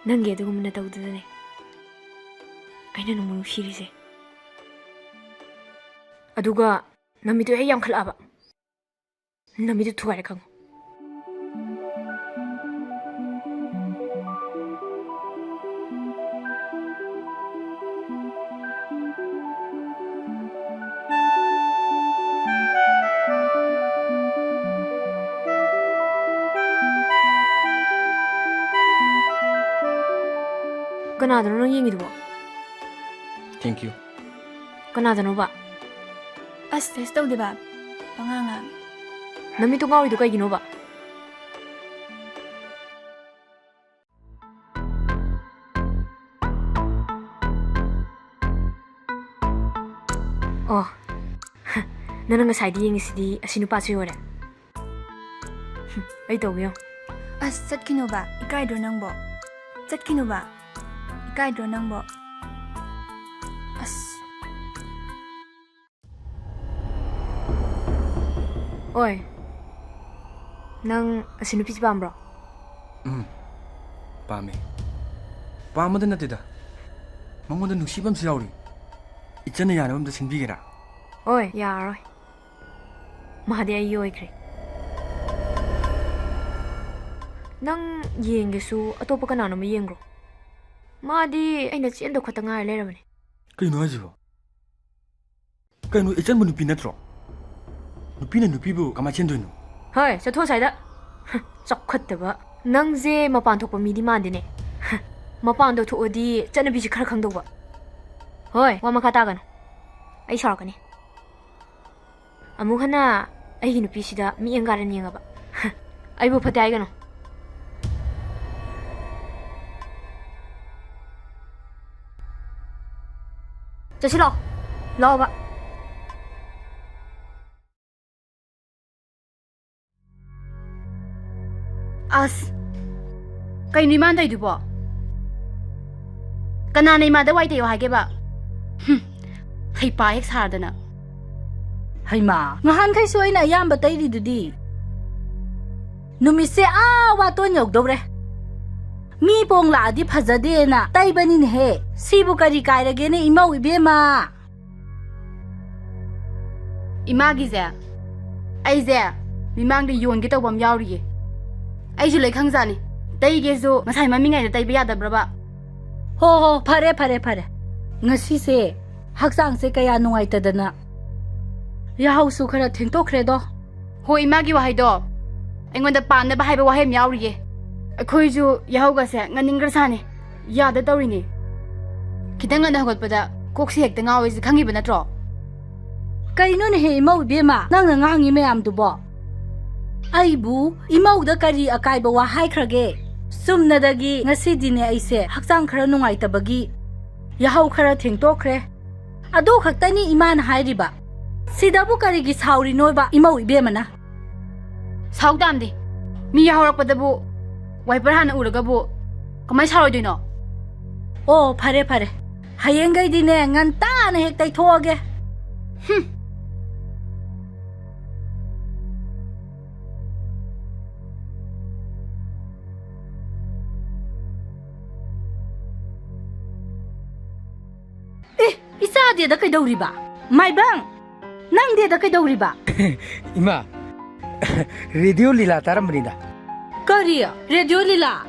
ꯅꯪꯒꯤ ꯑꯗꯨꯒꯨꯝꯕꯅ ꯇꯧꯗꯗꯅꯦ ꯑꯩꯅ ꯅꯪꯕꯨ ꯅꯨꯡꯁꯤꯔꯤꯁꯦ ꯑꯗꯨꯒ ꯅꯃꯤꯠꯇꯨ ꯍꯦꯛ ꯌꯥꯝꯈꯠꯂꯛꯑꯕ ꯅꯃꯤꯠꯇꯨ ꯊꯨꯒꯥꯏꯔ ꯈꯪꯉꯨ ꯀꯅꯥꯗꯅꯣ ꯅꯪ ꯌꯦꯡꯉꯤꯗꯨꯕꯣ Thank you. ꯀꯅꯥꯗꯅꯣꯕ ꯑꯁ ꯇꯦꯁ ꯇꯧꯗꯦꯕ ꯄꯉꯥꯡꯉꯥ ꯅꯃꯤꯠꯇꯨ ꯉꯥꯎꯔꯤꯗꯨ ꯀꯩꯒꯤꯅꯣꯕ ꯑꯣ ꯅꯪꯅ ꯉꯁꯥꯏꯗꯤ ꯌꯦꯡꯉꯤꯁꯤꯗꯤ ꯑꯁꯤ ꯅꯨꯄꯥꯁꯤ ꯑꯣꯏꯔꯦ ꯑꯩ ꯇꯧꯒꯦ ꯌꯦꯡꯉꯣ ꯑꯁ ꯆꯠꯈꯤꯅꯣꯕ ꯏꯀꯥꯏꯗ꯭ꯔꯣ ꯅꯪꯕꯣ ꯆꯠꯈꯤꯅꯣꯕ ꯏꯀꯥꯏꯗ꯭ꯔꯣ ꯅꯪꯕꯣ ꯑꯁ ꯑꯣꯏ ꯅꯪ ꯑꯁꯤ ꯅꯨꯄꯤꯁꯤ ꯄꯥꯝꯕ꯭ꯔꯣ Pame. Pamada natida. Mangmoda nusibam siyauri. Ichana yanabam da sinbigera. ꯑꯣꯏ ꯌꯥꯔꯣꯏ ꯃꯥꯗꯤ ꯑꯩꯒꯤ ꯑꯣꯏꯈ꯭ꯔꯦ ꯅꯪ ꯌꯦꯡꯒꯦꯁꯨ ꯑꯇꯣꯞꯄ ꯀꯅꯥꯅꯣꯃ ꯌꯦꯡꯒ꯭ꯔꯣ ꯃꯥꯗꯤ ꯑꯩꯅ ꯆꯦꯟꯗ ꯈꯛꯇ ꯉꯥꯏꯔ ꯂꯩꯔꯕꯅꯦ Kaino hajibo? Kaino ichan nupi natro? Nupi na nupi bu kama chendoino? ꯍꯣꯏ ꯆꯠꯊꯣꯛ ꯁꯥꯏꯗ ꯆꯥꯎꯈꯠꯇꯕ ꯅꯪꯁꯦ ꯃꯄꯥꯟ ꯊꯣꯛꯄ ꯃꯤꯗꯤ ꯃꯥꯟꯗꯦꯅꯦ ꯃꯄꯥꯟꯗ ꯊꯣꯛꯑꯗꯤ ꯆꯠꯅꯕꯤꯁꯤ ꯈꯔ ꯈꯪꯗꯧꯕ ꯍꯣꯏ ꯋꯥ ꯃꯈꯥ ꯇꯥꯒꯅꯨ ꯑꯩ ꯁꯥꯎꯔꯛꯀꯅꯤ ꯑꯃꯨꯛ ꯍꯟꯅ ꯑꯩꯒꯤ ꯅꯨꯄꯤꯁꯤꯗ ꯃꯤꯠꯌꯦꯡ ꯀꯥꯔꯟ ꯌꯦꯡꯉꯕ ꯑꯩꯕꯨ ꯐꯠꯇꯦ ꯍꯥꯏꯒꯅꯨ ꯆꯠꯁꯤ ꯂꯥꯛꯑꯣ ꯂꯥꯛꯑꯣꯕ ꯑꯁ ꯀꯩꯅꯣ ꯏꯃꯥꯟ ꯇꯧꯏꯗꯨꯕꯣ ꯀꯅꯥꯅ ꯏꯃꯥꯗ ꯋꯥꯏ ꯇꯩꯌꯣ ꯍꯥꯏꯒꯦꯕ ꯍꯩꯄꯥ ꯍꯦꯛ ꯁꯥꯔꯗꯅ ꯍꯩꯃꯥ ꯉꯍꯥꯟꯈꯩꯁꯨ ꯑꯩꯅ ꯑꯌꯥꯝꯕ ꯇꯩꯔꯤꯗꯨꯗꯤ ꯅꯨꯃꯤꯠꯁꯦ ꯋꯥꯇꯣꯟ ꯌꯧꯗꯧꯔꯦ ꯃꯤ ꯄꯣꯡ ꯂꯥꯛꯑꯗꯤ ꯐꯖꯗꯦꯅ ꯇꯩꯕꯅꯤꯅꯦꯍꯦ ꯁꯤꯕꯨ ꯀꯔꯤ ꯀꯥꯏꯔꯒꯦꯅꯦ ꯏꯃꯧ ꯏꯕꯦꯝꯃ ꯏꯃꯥꯒꯤꯁꯦ ꯑꯩꯁꯦ ꯃꯤꯃꯥꯡꯗ ꯌꯣꯟꯒꯦ ꯇꯧꯕ ꯑꯃ ꯌꯥꯎꯔꯤꯌꯦ ꯑꯩꯁꯨ ꯂꯩ ꯈꯪꯖꯥꯅꯤ ꯇꯩꯒꯦꯁꯨ ꯉꯁꯥꯏ ꯃꯃꯤꯡꯉꯩꯗ ꯇꯩꯕ ꯌꯥꯗꯕ꯭ꯔꯕ ꯍꯣ ꯐꯔꯦ ꯉꯁꯤꯁꯦ ꯍꯛꯆꯥꯡꯁꯦ ꯀꯌꯥ ꯅꯨꯡꯉꯥꯏꯇꯗꯅ ꯌꯥꯍꯧꯁꯨ ꯈꯔ ꯊꯦꯡꯇꯣꯛꯈ꯭ꯔꯦꯗꯣ ꯍꯣꯏ ꯏꯃꯥꯒꯤ ꯋꯥꯍꯩꯗꯣ ꯑꯩꯉꯣꯟꯗ ꯄꯥꯟꯅꯕ ꯍꯥꯏꯕ ꯋꯥꯍꯩ ꯑꯃ ꯌꯥꯎꯔꯤꯌꯦ ꯑꯩꯈꯣꯏꯁꯨ ꯌꯥꯍꯧꯒꯁꯦ ꯉꯟꯅꯤꯡꯈ꯭ꯔꯁꯥꯅꯤ ꯌꯥꯗ ꯇꯧꯔꯤꯅꯤ ꯈꯤꯇꯪ ꯉꯟꯅ ꯍꯧꯒꯠꯄꯗ ꯀꯣꯛꯁꯦ ꯍꯦꯛꯇ ꯉꯥꯎꯋꯦꯁꯦ ꯈꯪꯉꯤꯕ ꯅꯠꯇ꯭ꯔꯣ ꯀꯩꯅꯣꯅꯦꯍꯦ ꯏꯃꯧ ꯏꯕꯦꯝꯃ ꯅꯪꯅ ꯉꯥꯡꯉꯤ ꯃꯌꯥꯝꯗꯨꯕꯣ ꯑꯩꯕꯨ ꯏꯃꯧꯗ ꯀꯔꯤ ꯑꯀꯥꯏꯕ ꯋꯥ ꯍꯥꯏꯈ꯭ꯔꯒꯦ ꯆꯨꯝꯅꯗꯒꯤ ꯉꯁꯤꯗꯤꯅꯦ ꯑꯩꯁꯦ ꯍꯛꯆꯥꯡꯈꯔ ꯅꯨꯡꯉꯥꯏꯇꯕꯒꯤ ꯌꯥꯍꯧ ꯈꯔ ꯊꯦꯡꯇꯣꯛꯈ꯭ꯔꯦ ꯑꯗꯨ ꯈꯛꯇꯅꯤ ꯏꯃꯥꯅ ꯍꯥꯏꯔꯤꯕ ꯁꯤꯗꯕꯨ ꯀꯔꯤꯒꯤ ꯁꯥꯎꯔꯤꯅꯣꯕ ꯏꯃꯧ ꯏꯕꯦꯝꯃꯅ ꯁꯥꯎ ꯇꯥꯝꯗꯦ ꯃꯤ ꯌꯥꯍꯧꯔꯛꯄꯗꯕꯨ ꯋꯥꯏꯄꯔ ꯍꯥꯟꯅ ꯎꯔꯒꯕꯨ ꯀꯃꯥꯏ ꯁꯥꯎꯔꯣꯏꯗꯣꯏꯅꯣ ꯑꯣ ꯐꯔꯦ ꯍꯌꯦꯡꯒꯩꯗꯤꯅꯦ ꯉꯟꯇꯥꯅ ꯍꯦꯛ ꯇꯩꯊꯣꯛꯑꯒꯦ 이싸디에다 그이더우리바 마이방 낭디에다 그이더우리바 이마 라디오 릴라 따라버린다 거리야 라디오 릴라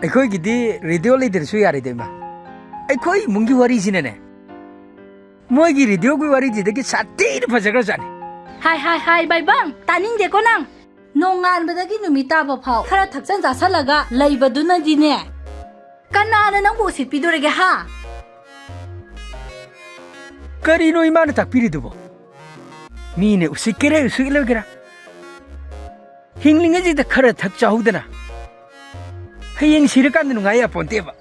ꯑꯩꯈꯣꯏꯒꯤꯗꯤ ꯔꯦꯗꯤꯑꯣ ꯂꯩꯗ꯭ꯔꯁꯨ ꯌꯥꯔꯦꯗ ꯏꯃꯥ ꯑꯩꯈꯣꯏ ꯏꯃꯨꯡꯒꯤ ꯋꯥꯔꯤꯁꯤꯅꯅꯦ ꯃꯣꯏꯒꯤ ꯔꯦꯗꯤꯑꯣꯒꯤ ꯋꯥꯔꯤꯁꯤꯗꯒꯤ ꯁꯥꯊꯤꯅ ꯐꯖꯈ꯭ꯔꯖꯥꯠꯅꯤ 하이 마이방 따닝데고 낭 농안바다기 누미 따바파오 카라 탁잔 자살라가 레이바두나디네 까나나 낭 보시 삐도레게 하 ꯀꯔꯤꯅꯣ ꯏꯃꯥꯅ ꯇꯥꯛꯄꯤꯔꯤꯗꯨꯕꯣ ꯃꯤꯅ ꯎꯁꯤꯠꯀꯦꯔꯥ ꯎꯁꯤꯠꯂꯣꯏꯒꯦꯔꯥ ꯍꯤꯡꯂꯤꯉꯩꯁꯤꯗ ꯈꯔ ꯊꯛ ꯆꯥꯍꯧꯗꯅ ꯍꯌꯦꯡ ꯁꯤꯔꯀꯥꯟꯗ ꯅꯨꯡꯉꯥꯏ ꯌꯥꯄꯣꯟꯇꯦꯕ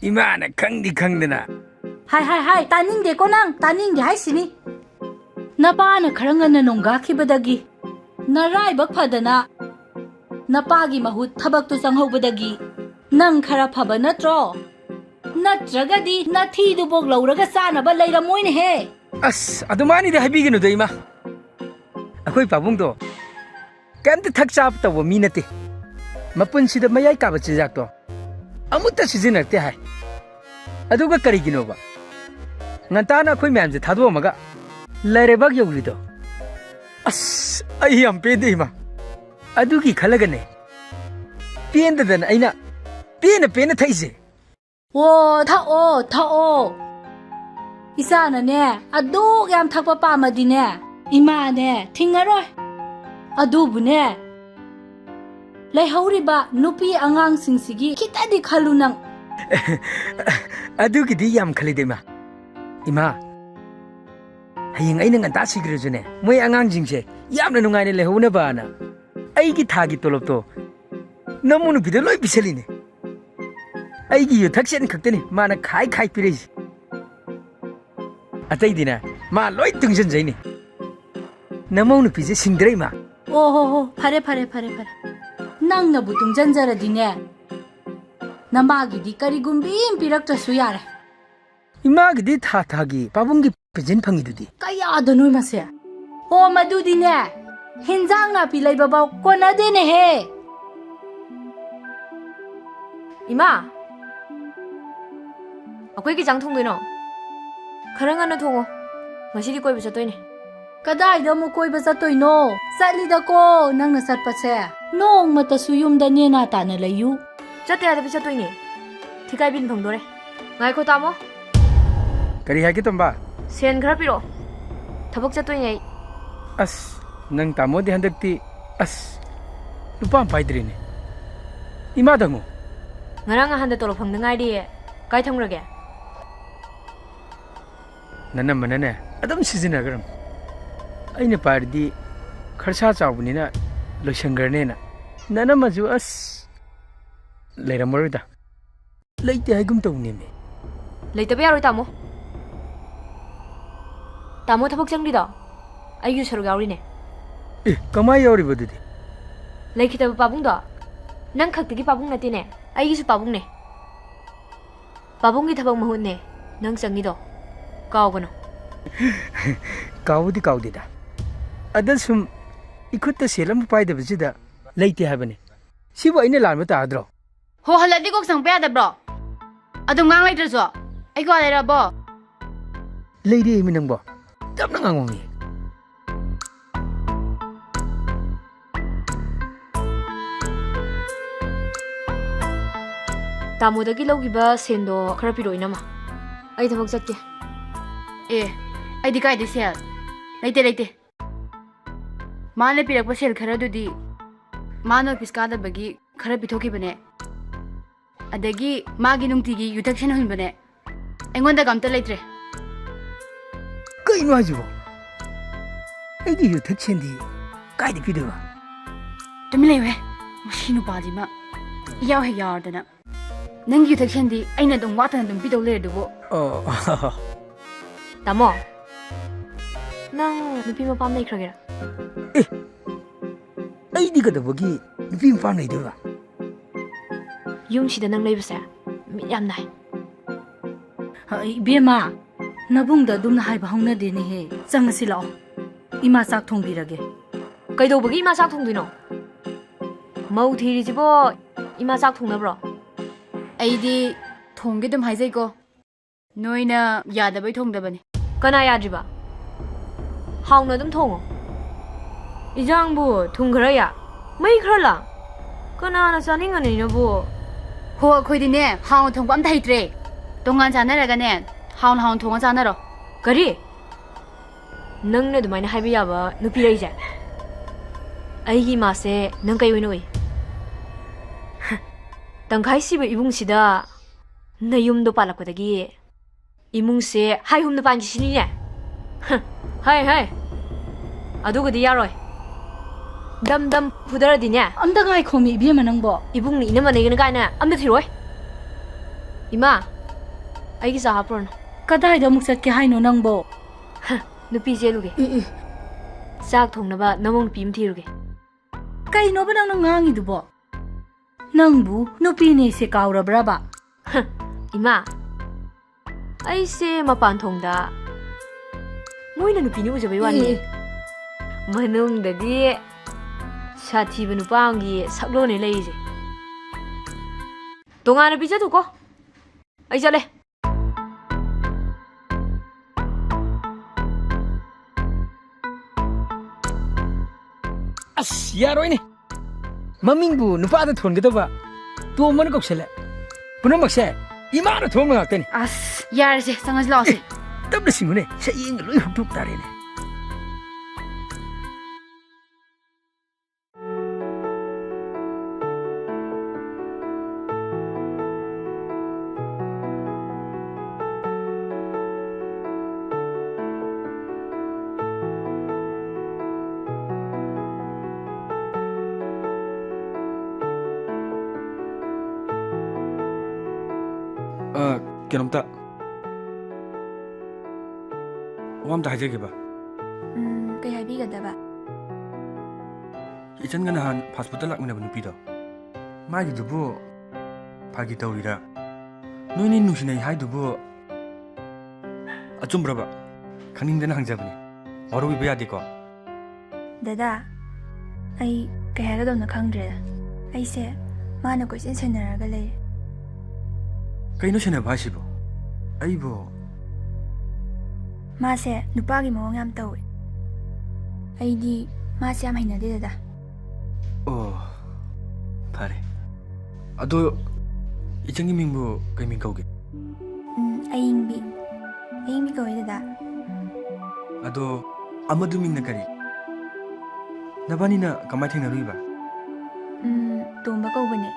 이마나 ꯈꯪꯗꯤ ꯈꯪꯗꯅ 하이 따닝데고 낭 따닝데 하이시니 나빠나 카랑가나 농가키바다기 나라이박 파다나 나빠기 마훗 타박도 쌍호바다기 낭 카라 파바 나트로 ꯅꯠꯇ꯭ꯔꯒꯗꯤ ꯅꯊꯤꯗꯨꯕꯣꯛ ꯂꯧꯔꯒ ꯆꯥꯅꯕ ꯂꯩꯔꯝꯃꯣꯏꯅꯦꯍꯦ ꯑꯁ ꯑꯗꯨꯃꯥꯏꯅꯗꯤ ꯍꯥꯏꯕꯤꯒꯅꯨꯗ ꯏꯃꯥ ꯑꯩꯈꯣꯏ ꯄꯥꯕꯨꯡꯗꯣ ꯀꯩꯝꯇ ꯊꯛ ꯆꯥꯕ ꯇꯧꯕ ꯃꯤ ꯅꯠꯇꯦ ꯃꯄꯨꯟꯁꯤꯗ ꯃꯌꯥꯏ ꯀꯥꯕ ꯆꯤꯟꯖꯥꯛꯇꯣ ꯑꯃꯨꯛꯇ ꯁꯤꯖꯤꯟꯅꯔꯛꯇꯦ ꯍꯥꯏ ꯑꯗꯨꯒ ꯀꯔꯤꯒꯤꯅꯣꯕ ꯉꯟꯇꯥꯅ ꯑꯩꯈꯣꯏ ꯃꯌꯥꯝꯁꯦ ꯊꯥꯗꯣꯛꯑꯝꯃꯒ ꯂꯩꯔꯩꯕꯥꯛ ꯌꯧꯔꯤꯗꯣ ꯑꯁ ꯑꯩ ꯌꯥꯝ ꯄꯦꯟꯗꯦ ꯏꯃꯥ ꯑꯗꯨꯒꯤ ꯈꯜꯂꯒꯅꯦ ꯄꯦꯟꯗꯗꯅ ꯑꯩꯅ ꯄꯦꯟꯅ ꯊꯛꯏꯁꯦ ꯑꯣ ꯊꯛꯑꯣ ꯊꯛꯑꯣ ꯏꯆꯥꯅꯅꯦ ꯑꯗꯨꯛ ꯌꯥꯝ ꯊꯛꯄ ꯄꯥꯝꯃꯗꯤꯅꯦ ꯏꯃꯥꯅꯦ ꯊꯤꯡꯉꯔꯣꯏ ꯑꯗꯨꯕꯨꯅꯦ ꯂꯩꯍꯧꯔꯤꯕ ꯅꯨꯄꯤ ꯑꯉꯥꯡꯁꯤꯡꯁꯤꯒꯤ ꯈꯤꯇꯗꯤ ꯈꯜꯂꯨ ꯅꯪ ꯑꯗꯨꯒꯤꯗꯤ ꯌꯥꯝ ꯈꯜꯂꯤꯗ ꯏꯃꯥ ꯍꯌꯦꯡ ꯑꯩꯅ ꯉꯟꯇꯥ ꯁꯤꯈ꯭ꯔꯁꯨꯅꯦ ꯃꯣꯏ ꯑꯉꯥꯡꯁꯤꯡꯁꯦ ꯌꯥꯝꯅ ꯅꯨꯡꯉꯥꯏꯅ ꯂꯩꯍꯧꯅꯕꯅ ꯑꯩꯒꯤ ꯊꯥꯒꯤ ꯇꯣꯂꯣꯞꯇꯣ ꯅꯃꯨ ꯅꯨꯄꯤꯗ ꯂꯣꯏ ꯄꯤꯁꯜꯂꯤꯅꯦ ꯑꯩꯒꯤ ꯌꯨꯊꯛꯁꯦꯟ ꯈꯛꯇꯅꯤ ꯃꯥꯅ ꯈꯥꯏ ꯄꯤꯔꯛꯏꯁꯦ ꯑꯇꯩꯗꯤꯅ ꯃꯥ ꯂꯣꯏ ꯇꯨꯡꯁꯤꯟꯖꯩꯅꯦ ꯅꯃꯧ ꯅꯨꯄꯤꯁꯦ ꯁꯤꯡꯗ꯭ꯔꯦ ꯏꯃꯥ ꯑꯣ ꯍꯣ ꯐꯔꯦ ꯅꯪꯅꯕꯨ ꯇꯨꯡꯖꯟꯖꯔꯗꯤꯅꯦ ꯅꯃꯥꯒꯤꯗꯤ ꯀꯔꯤꯒꯨꯝꯕꯤ ꯄꯤꯔꯛꯇ꯭ꯔꯁꯨ ꯌꯥꯔꯦ 이마기디 타타기 빠bun기 ペ진 팡이두디 ꯀꯌꯥꯗꯅꯣ ꯃꯁꯦ ꯑꯣ ꯃꯗꯨꯗꯤꯅꯦ ꯍꯦꯟꯖꯥꯡ ꯅꯥꯄꯤ ꯂꯩꯕꯐꯥꯎ ꯀꯣꯟꯅꯗꯦꯅꯦꯍꯦ 이마! ꯑꯩꯈꯣꯏꯒꯤ ꯆꯥꯡ ꯊꯣꯡꯗꯣꯏꯅꯣ? ꯈꯔ ꯉꯟꯅ ꯊꯣꯡꯉꯣ. ꯉꯁꯤꯗꯤ ꯀꯣꯏꯕ ꯆꯠꯇꯣꯏꯅꯦ. ꯀꯗꯥꯏꯗ ꯑꯃꯨꯛ ꯀꯣꯏꯕ ꯆꯠꯇꯣꯏꯅꯣ? ꯆꯠꯂꯤꯗꯀꯣ ꯅꯪꯅ ꯆꯠꯄꯁꯦ. ꯅꯣꯡꯃꯇꯁꯨ ꯌꯨꯝꯗ ꯅꯦꯅꯥ ꯇꯥꯅ ꯂꯩꯌꯨ. ꯆꯠꯇ ꯌꯥꯗꯕꯤ ꯆꯠꯇꯣꯏꯅꯦ. ꯊꯤꯀꯥꯏꯕꯤꯟ ꯐꯪꯗꯣꯔꯦ. ꯉꯥꯏꯈꯣ ꯇꯥꯃꯣ. ꯀꯔꯤ ꯍꯥꯏꯒꯦ ꯇꯣꯝꯕ? ꯁꯦꯟ ꯈꯔ ꯄꯤꯔꯛꯑꯣ. ꯊꯕꯛ ꯆꯠꯇꯣꯏꯅꯦ ꯑꯩ. ꯑꯁ ꯅꯪ ꯇꯥꯃꯣꯗꯤ ꯍꯟꯗꯛꯇꯤ ꯑꯁ ꯂꯨꯄꯥ ꯑꯃ ꯄꯥꯏꯗ꯭ꯔꯤꯅꯦ. 이마당ꯉꯣ. ꯉꯔꯥꯡ ꯅꯍꯥꯟꯗ ꯇꯣꯂꯣꯞ ꯐꯪꯗ ꯉꯥꯏꯔꯤ. ꯀꯥꯏ ꯊꯝꯈ꯭ꯔꯒꯦ? ꯅꯅꯝꯕꯅꯅꯦ ꯑꯗꯨꯝ ꯁꯤꯖꯤꯟꯅꯒ꯭ꯔꯝ. ꯑꯩꯅ ꯄꯥꯏꯔꯗꯤ ꯈꯔꯁꯥ ꯆꯥꯎꯕꯅꯤꯅ ꯂꯣꯏꯁꯟꯒ꯭ꯔꯅꯦꯅ. ꯅꯅꯝꯃꯁꯨ ꯑꯁ ꯂꯩꯔꯝꯃꯔꯣꯏꯗ. ꯂꯩꯇꯦ ꯍꯥꯏꯒꯨꯝ ꯇꯧꯅꯦꯃꯦ. ꯂꯩꯇꯕ ꯌꯥꯔꯣꯏ ꯇꯥꯃꯣ. ꯇꯥꯃꯣ ꯊꯕꯛ ꯆꯪꯂꯤꯗꯣ ꯑꯩꯒꯤ ꯁꯔꯨꯛ ꯌꯥꯎꯔꯤꯅꯦ. ꯑꯦ ꯀꯃꯥꯏ ꯌꯥꯎꯔꯤꯕꯗꯨꯗꯤ? ꯂꯩꯈꯤꯗꯕ ꯄꯥꯕꯨꯡꯗꯣ ꯅꯪ ꯈꯛꯇꯒꯤ ꯄꯥꯕꯨꯡ ꯅꯠꯇꯦꯅꯦ. ꯑꯩꯒꯤꯁꯨ ꯄꯥꯕꯨꯡꯅꯦ. ꯄꯥꯕꯨꯡꯒꯤ ꯊꯕꯛ ꯃꯍꯨꯠꯅꯦ ꯅꯪ ꯆꯪꯉꯤꯗꯣ. ꯀꯥꯎꯒꯅꯣ. काउदी काउदीदा अदसुम इखुत्ता सेलम पाइदबसिदा लेते हाबने सिबो आइना लानबा ताद्रो ꯍꯣ ꯍꯜꯂꯗꯤ ꯀꯣꯛ ꯆꯪꯕ ꯌꯥꯗꯕ꯭ꯔꯣ? ꯑꯗꯨꯝ ꯉꯥꯡ ꯂꯩꯇ꯭ꯔꯁꯨ ꯑꯩ ꯀꯣ ꯂꯩꯔꯕꯣ? लेरे इमि नंगबो तबना ngangongi ꯇꯥꯃꯣꯗꯒꯤ ꯂꯧꯈꯤꯕ ꯁꯦꯟꯗꯣ ꯈꯔ ꯄꯤꯔꯛꯑꯣ ꯏꯅꯝꯃ. ꯑꯩ ꯊꯕꯛ ꯆꯠꯀꯦ. ꯑꯦ ꯑꯩꯗꯤ ꯀꯥꯏꯗꯩ ꯁꯦꯜ? ꯂꯩꯇꯦ. ꯃꯥꯅ ꯄꯤꯔꯛꯄ ꯁꯦꯜ ꯈꯔꯗꯨꯗꯤ ꯃꯥꯅ ꯑꯣꯐꯤꯁ ꯀꯥꯗꯕꯒꯤ ꯈꯔ ꯄꯤꯊꯣꯛꯈꯤꯕꯅꯦ. ꯑꯗꯒꯤ ꯃꯥꯒꯤ ꯅꯨꯡꯇꯤꯒꯤ ꯌꯨꯊꯛ ꯁꯦꯟꯍꯨꯟꯕꯅꯦ. ꯑꯩꯉꯣꯟꯗꯒ ꯑꯝꯇ ꯂꯩꯇ꯭ꯔꯦ. कई नवाजुबो एगी युथक सेंदी काइदि पिदेबा ꯇꯨꯃꯤꯟ ꯂꯩꯌꯨꯍꯦ. ꯃꯁꯤ ꯅꯨꯄꯥꯁꯤꯃ ꯏꯌꯥꯎ ꯍꯦꯛ ꯌꯥꯎꯔꯗꯅ ꯅꯪꯒꯤ ꯌꯨꯊꯛ ꯁꯦꯟꯗꯤ ꯑꯩꯅ ꯑꯗꯨꯝ ꯋꯥꯠꯇꯅ ꯑꯗꯨꯝ ꯄꯤꯗꯧ ꯂꯩꯔꯗꯨꯕꯨ. ꯇꯥꯃꯣ ꯅꯪ ꯅꯨꯄꯤ ꯃꯄꯥꯝ ꯂꯩꯈ꯭ꯔꯒꯦꯔꯥ? ꯑꯩꯗꯤ ꯀꯗꯕꯒꯤ ꯅꯨꯄꯤ ꯃꯄꯥꯝ ꯂꯩꯗꯣꯏꯕ ꯌꯨꯝꯁꯤꯗ ꯅꯪ ꯂꯩꯕꯁꯦ ꯃꯤꯠ ꯌꯥꯝ ꯅꯥꯏ. 이베마 나붕다 dumna 하이바 하우나데네해. 짱asi lao. 이마 싹 통비라게. ꯀꯩꯗꯧꯕꯒꯤ 이마 ꯆꯥꯛ ꯊꯣꯡꯗꯣꯏꯅꯣ? ꯃꯧ ꯊꯤꯔꯤꯁꯤꯕꯣ 이마 ꯆꯥꯛ ꯊꯣꯡꯅꯕ꯭ꯔꯣ? ꯑꯩꯗꯤ ꯊꯣꯡꯒꯦ ꯑꯗꯨꯝ ꯍꯥꯏꯖꯩꯀꯣ. ꯅꯣꯏꯅ ꯌꯥꯗꯕꯩ ꯊꯣꯡꯗꯕꯅꯤ. ꯀꯅꯥ ꯌꯥꯗ꯭ꯔꯤꯕ? ꯍꯥꯎꯅ ꯑꯗꯨꯝ ꯊꯣꯡꯉꯣ. 이장부 ꯊꯨꯝ ꯈꯔ ꯌꯥꯛ ꯃꯩ ꯈꯔ ꯂꯥꯡ ꯀꯅꯥꯅ ꯆꯥꯅꯤꯡꯉꯅꯤꯅꯕꯨ? ꯍꯣ ꯑꯩꯈꯣꯏꯗꯤꯅꯦ ꯍꯥꯎꯅ ꯊꯣꯡꯕ ꯑꯝꯇ ꯍꯩꯇ꯭ꯔꯦ. ꯇꯣꯉꯥꯟ ꯆꯥꯅꯔꯒꯅꯦ ꯍꯥꯎꯅ ꯊꯣꯡꯉ ꯆꯥꯅꯔꯣ. ꯀꯔꯤ? ꯅꯪꯅ ꯑꯗꯨꯃꯥꯏꯅ ꯍꯥꯏꯕ ꯌꯥꯕ ꯅꯨꯄꯤ ꯂꯩꯁꯦ? ꯑꯩꯒꯤ ꯏꯃꯥꯁꯦ ꯅꯪ ꯀꯩ ꯑꯣꯏꯅ ꯎꯏ? ꯇꯪꯈꯥꯏ ꯁꯤꯕ ꯏꯕꯨꯡꯁꯤꯗ ꯅꯌꯨꯝꯗꯣ ꯄꯥꯜꯂꯛꯄꯗꯒꯤ 이뭉ꯁꯦ 하이홈도 반지시니냐? 하이 아두고디 야로이 담담 부더라디냐? 암다가이 코미 이베마 낭보. 이붕니 이놈아 내기는 가이나 암도 티로이? 이마 아이기 사하프론 까다이다 묵sat게 하이노 낭보. 누피 제루게 싹 통나바 너몽 빔 티루게 까이노바 낭낭 ngangidubo. 낭부 누피네 세 까우라브라바. 이마 아이세 마판 통다 모이는 누피니 우저베 왔니? 만웅다디 사티브 누방기 삭론에 레이지 ꯇꯣꯉꯥꯟꯅ ꯄꯤꯖꯊꯣꯛꯀꯣ ꯑꯩ ꯆꯠꯂꯦ ꯑꯁ ꯌꯥꯔꯣꯏꯅꯦ ꯃꯃꯤꯡꯕꯨ ꯅꯨꯄꯥꯗ ꯊꯣꯟꯒꯗꯕ ꯇꯣꯝꯕꯅ ꯀꯧꯁꯜꯂꯦ ꯄꯨꯝꯅꯃꯛꯁꯦ ꯏꯃꯥꯅ ꯊꯣꯡꯕ ꯉꯥꯛꯇꯅꯤ ꯑꯁ ꯌꯥꯔꯁꯦ ꯆꯪꯉꯁꯤ ꯂꯥꯛꯑꯣꯁꯦ ꯇꯞꯅ ꯁꯤꯡꯉꯨꯅꯦ ꯁꯌꯦꯡꯒ ꯂꯣꯏ ꯍꯨꯛꯇꯣꯛ ꯇꯥꯔꯦꯅꯦ ꯀꯩꯅꯣꯝꯇ ꯋꯥ ꯑꯝꯇ ꯍꯥꯏꯖꯒꯦꯕ ꯀꯩ ꯍꯥꯏꯕꯤꯒꯗꯕ ꯏꯆꯟꯒ ꯅꯍꯥꯟ ꯐꯥꯁ ꯐꯨꯗꯇ ꯂꯥꯛꯃꯤꯟꯅꯕ ꯅꯨꯄꯤꯗꯣ ꯃꯥꯒꯤꯗꯨꯕꯨ ꯐꯥꯒꯤ ꯇꯧꯔꯤꯔꯥ ꯅꯣꯏꯅꯤ ꯅꯨꯡꯁꯤꯅꯩ ꯍꯥꯏꯗꯨꯕꯨ ꯑꯆꯨꯝꯕ꯭ꯔꯕ ꯈꯪꯅꯤꯡꯗꯅ ꯍꯪꯖꯕꯅꯤ ꯋꯥꯔꯧꯕꯤꯕ ꯌꯥꯗꯦꯀꯣ ꯗꯗꯥ ꯑꯩ ꯀꯩ ꯍꯥꯏꯒꯗꯕꯅꯣ ꯈꯪꯗ꯭ꯔꯦꯗ ꯑꯩꯁꯦ ꯃꯥꯅ ꯀꯣꯏꯁꯦꯟ ꯁꯦꯟꯅꯔꯒ ꯂꯩꯔꯦ ꯀꯩꯅꯣ ꯁꯦꯟꯅꯕ ꯍꯥꯏꯁꯤꯕꯣ ꯑꯩꯕꯨ ꯃꯥꯁꯦ ꯅꯨꯄꯥꯒꯤ ꯃꯑꯣꯡ ꯌꯥꯝ ꯇꯧꯋꯦ ꯑꯩꯗꯤ ꯃꯥꯁꯦ ꯌꯥꯝ ꯍꯩꯅꯗꯦ ꯗꯗꯥ ꯑꯣ ꯐꯔꯦ ꯑꯗꯣ ꯏꯆꯟꯒꯤ ꯃꯤꯡꯕꯨ ꯀꯩ ꯃꯤꯡ ꯀꯧꯒꯦ ꯑꯌꯤꯡꯕꯤ ꯑꯌꯤꯡꯕꯤ ꯀꯧꯋꯦ ꯗꯗꯥ ꯑꯗꯣ ꯑꯃꯗꯨ ꯃꯤꯡꯅ ꯀꯔꯤ ꯅꯕꯥꯅꯤꯅ ꯀꯃꯥꯏ ꯊꯦꯡꯅꯔꯨꯏꯕ ꯇꯣꯝꯕ ꯀꯧꯕꯅꯦ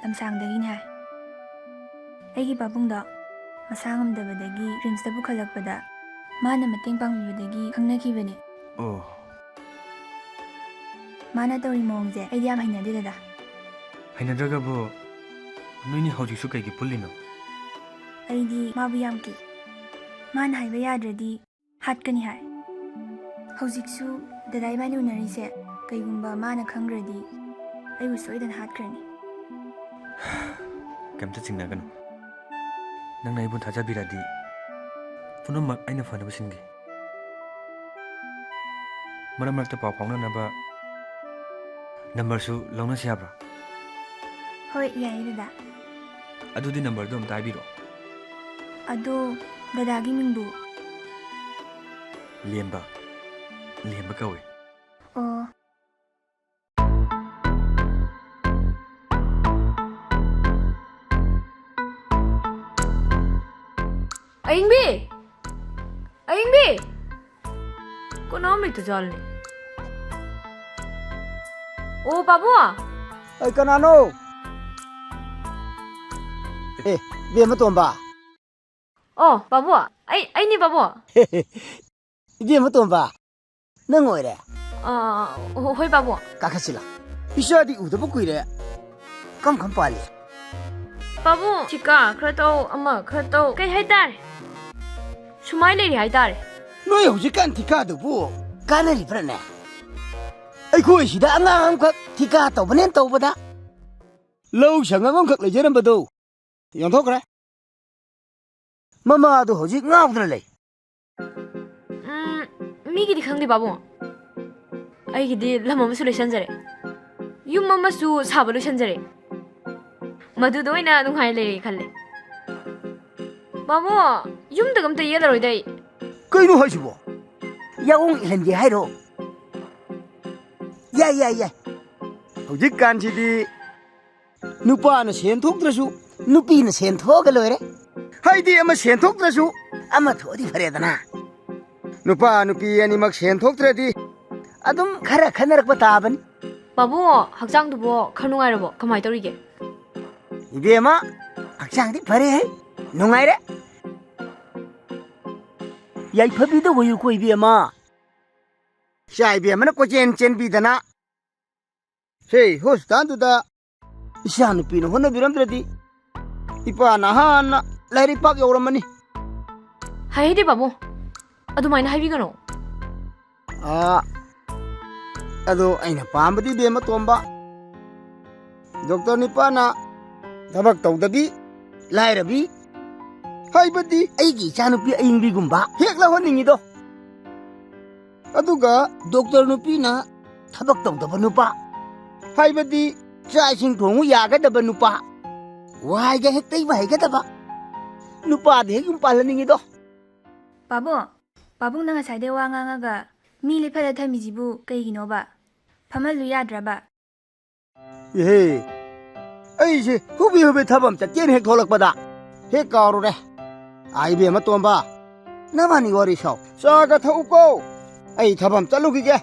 ꯂꯝꯁꯥꯡꯗꯒꯤꯅꯦ ꯍꯥꯏ ꯑꯩꯒꯤ ꯄꯥꯕꯨꯡꯗꯣ ꯃꯁꯥ ꯉꯝꯗꯕꯗꯒꯤ ꯔꯤꯝꯁꯇ ꯄꯨꯈꯠꯂꯛꯄꯗ ꯃꯥꯅ ꯃꯇꯦꯡ ꯄꯥꯡꯕꯤꯕꯗꯒꯤ ꯈꯪꯅꯈꯤꯕꯅꯦ ꯑꯣ ꯃꯥꯅ ꯇꯧꯔꯤ ꯃꯑꯣꯡꯁꯦ ꯑꯩꯗꯤ ꯌꯥꯝ ꯍꯩꯅꯗꯦ ꯗꯗꯥ ꯍꯩꯅꯗ꯭ꯔꯒꯕꯨ ꯅꯣꯏꯅꯤ ꯍꯧꯖꯤꯛꯁꯨ ꯀꯩꯒꯤ ꯄꯨꯜꯂꯤꯅꯣ ꯑꯩꯗꯤ ꯃꯥꯕꯨ ꯌꯥꯝ ꯀꯤ ꯃꯥꯅ ꯍꯥꯏꯕ ꯌꯥꯗ꯭ꯔꯗꯤ ꯍꯥꯠꯀꯅꯤ ꯍꯥꯏ ꯍꯧꯖꯤꯛꯁꯨ ꯗꯗꯥ ꯏꯕꯥꯅꯤ ꯎꯅꯔꯤꯁꯦ ꯀꯩꯒꯨꯝꯕ ꯃꯥꯅ ꯈꯪꯈ꯭ꯔꯗꯤ ꯑꯩꯕꯨ ꯁꯣꯏꯗꯅ ꯍꯥꯠꯈ꯭ꯔꯅꯤ ꯀꯩꯝꯇ ꯆꯤꯡꯅꯒꯅꯨ ꯅꯪꯅ ꯑꯩꯕꯨ ꯊꯥꯖꯕꯤꯔꯗꯤ ꯄꯨꯝꯅꯃꯛ ꯑꯩꯅ ꯐꯅꯕ ꯁꯤꯟꯒꯦ ꯃꯔꯛ ꯃꯔꯛꯇ ꯄꯥꯎ ꯐꯥꯎꯅꯅꯕ ꯅꯝꯕꯔꯁꯨ ꯂꯧꯅꯁꯤ ꯌꯥꯕ꯭ꯔꯥ ꯍꯣꯏ ꯌꯥꯏꯌꯦ ꯗꯗꯥ ꯑꯗꯨꯗꯤ ꯅꯝꯕꯔꯗꯣ ꯑꯝꯇ ꯍꯥꯏꯕꯤꯔꯛꯑꯣ ꯑꯗꯣ ꯗꯗꯥꯒꯤ ꯃꯤꯡꯕꯨ ꯂꯦꯝꯕ ꯀꯧꯏ ꯑꯣ ꯑꯌꯤꯡꯕꯤ ꯑꯌꯤꯡꯕꯤ ꯀꯅꯥꯝ ꯂꯩꯇꯖꯥꯠꯂꯅꯦ ꯑꯣ ꯄꯥꯕꯨꯡ ꯑꯩ ꯀꯅꯥꯅꯣ ꯏꯕꯦꯝꯃ ꯇꯣꯝꯕ ꯑꯣ ꯄꯥꯕꯨꯡ ꯑꯩꯅꯦ ꯄꯥꯕꯨꯡ 이게 tomba nang oire ꯍꯣꯏ ꯄꯥꯕꯨꯡ kakasila isadi udaba kuire kam pali ꯄꯥꯕꯨꯡ ꯆꯤꯀꯥ ꯈꯔ ꯇꯧ ꯑꯃꯈꯔ ꯇꯧ ꯀꯩ ꯍꯥꯏꯇꯥꯔꯦ ꯁꯨꯃꯥꯏꯅ ꯂꯩꯔꯤ ꯍꯥꯏꯇꯥꯔꯦ noy hujikan tikadu kanari prane ꯑꯩꯈꯣꯏ ꯁꯤꯗ ꯑꯉꯥꯡ ꯑꯃꯈꯛ ꯊꯤꯀꯥ ꯇꯧꯕꯅꯦꯅ ꯇꯧꯕꯗ ꯂꯧ ꯁꯪꯉꯝ ꯑꯃꯈꯛ ꯂꯩꯖꯔꯝꯕꯗꯣ ꯌꯣꯟꯊꯣꯛꯈ꯭ꯔꯦ ꯃꯃꯥꯗꯣ ꯍꯧꯖꯤꯛ ꯉꯥꯎꯗꯅ ꯂꯩ ꯃꯤꯒꯤꯗꯤ ꯈꯪꯗꯦ ꯄꯥꯕꯨꯡ ꯑꯩꯒꯤꯗꯤ ꯂꯝ ꯑꯃꯁꯨ ꯂꯣꯏꯁꯟꯖꯔꯦ ꯌꯨꯝ ꯑꯃꯁꯨ ꯁꯥꯕ ꯂꯣꯏꯁꯟꯖꯔꯦ ꯃꯗꯨꯗ ꯑꯣꯏꯅ ꯅꯨꯡꯉꯥꯏ ꯂꯩꯔꯦ ꯈꯜꯂꯦ ꯄꯥꯕꯨꯡ ꯌꯨꯝꯗꯒ ꯑꯝꯇ ꯌꯦꯜꯂꯔꯣꯏꯗ ꯑꯩ ꯀꯩꯅꯣ ꯍꯥꯏꯁꯤꯕꯣ ꯌꯥꯎꯡ ꯏꯜꯍꯟꯒꯦ ꯍꯥꯏꯔꯣ ꯌꯥꯏ ꯍꯧꯖꯤꯛꯀꯥꯟꯁꯤꯗꯤ ꯅꯨꯄꯥꯅ ꯁꯦꯟ ꯊꯣꯛꯇ꯭ꯔꯁꯨ ꯅꯨꯄꯤꯅ ꯁꯦꯟ ꯊꯣꯛꯑꯒ ꯂꯣꯏꯔꯦ ꯍꯥꯏꯗꯤ ꯑꯃ ꯁꯦꯟ ꯊꯣꯛꯇ꯭ꯔꯁꯨ ꯑꯃ ꯊꯣꯛꯑꯗꯤ ꯐꯔꯦꯗꯅ ꯅꯨꯄꯥ ꯅꯨꯄꯤ ꯑꯅꯤꯃꯛ ꯁꯦꯟ ꯊꯣꯛꯇ꯭ꯔꯗꯤ ꯑꯗꯨꯝ ꯈꯔ ꯈꯟꯅꯔꯛꯄ ꯇꯥꯕꯅꯤ ꯄꯥꯕꯨꯡ ꯍꯛꯆꯥꯡꯗꯨꯕꯣ ꯈꯔ ꯅꯨꯡꯉꯥꯏꯔꯕꯣ ꯀꯃꯥꯏ ꯇꯧꯔꯤꯒꯦ 이베마 학장디 버레 농아이래 야이퍼비도 보유고 이베마 샤 이베마는 꼬젠 젠비다나 세이 호스탄두다 이샤누피는 혼나비람드라디 이빠나 하나 라이리팍 여우람마니 ꯍꯥꯏꯗꯤ ꯄꯥꯕꯨꯡ ꯑꯗꯨꯃꯥꯏꯅ ꯍꯥꯏꯕꯤꯒꯅꯣ ꯑꯗꯣ ꯑꯩꯅ ꯄꯥꯝꯕꯗꯤ ꯏꯕꯦꯝꯃ ꯇꯣꯝꯕ ꯗꯣꯛꯇꯔ ꯅꯤꯄꯥꯅ ꯊꯕꯛ ꯇꯧꯗꯕꯤ ꯂꯥꯏꯔꯕꯤ ꯍꯥꯏꯕꯗꯤ ꯑꯩꯒꯤ ꯏꯆꯥꯅꯨꯄꯤ ꯑꯌꯤꯡꯕꯤꯒꯨꯝꯕ ꯍꯦꯛ ꯂꯧꯍꯟꯅꯤꯡꯉꯤꯗꯣ ꯑꯗꯨꯒ ꯗꯣꯛꯇꯔ ꯅꯨꯄꯤꯅ ꯊꯕꯛ ꯇꯧꯗꯕ ꯅꯨꯄꯥ ꯍꯥꯏꯕꯗꯤ ꯆꯥꯛ ꯏꯁꯤꯡ ꯊꯣꯡꯉꯨ ꯌꯥꯒꯗꯕ ꯅꯨꯄꯥ ꯋꯥꯏꯒ ꯍꯦꯛ ꯇꯩꯕ ꯍꯩꯒꯗꯕ ꯅꯨꯄꯥꯗ ꯍꯦꯛ ꯌꯨꯝ ꯄꯥꯜꯍꯟꯅꯤꯡꯉꯤꯗꯣ ꯄꯥꯕꯨꯡꯅ ꯉꯁꯥꯏꯗꯩ ꯋꯥ ꯉꯥꯡꯉꯒ ꯃꯤ ꯂꯦꯞꯍꯜꯂ ꯊꯝꯃꯤꯁꯤꯕꯨ ꯀꯩꯒꯤꯅꯣꯕ? ꯐꯝꯍꯜꯂꯨ ꯌꯥꯗ꯭ꯔꯕ? ꯏꯍꯦ ꯑꯩꯁꯦ ꯍꯨꯕꯤ ꯊꯕꯛ ꯑꯃ ꯆꯠꯀꯦꯅ ꯍꯦꯛ ꯊꯣꯛꯂꯛꯄꯗ ꯍꯦꯛ ꯀꯥꯎꯔꯨꯔꯦ ꯏꯕꯦꯝꯃ ꯇꯣꯝꯕ ꯅꯕꯥꯅꯤ ꯋꯥꯔꯤ ꯁꯥꯎ ꯆꯥꯒ ꯊꯛꯎꯀꯣ ꯑꯩ ꯊꯕꯛ ꯑꯃ ꯆꯠꯂꯨꯈꯤꯒꯦ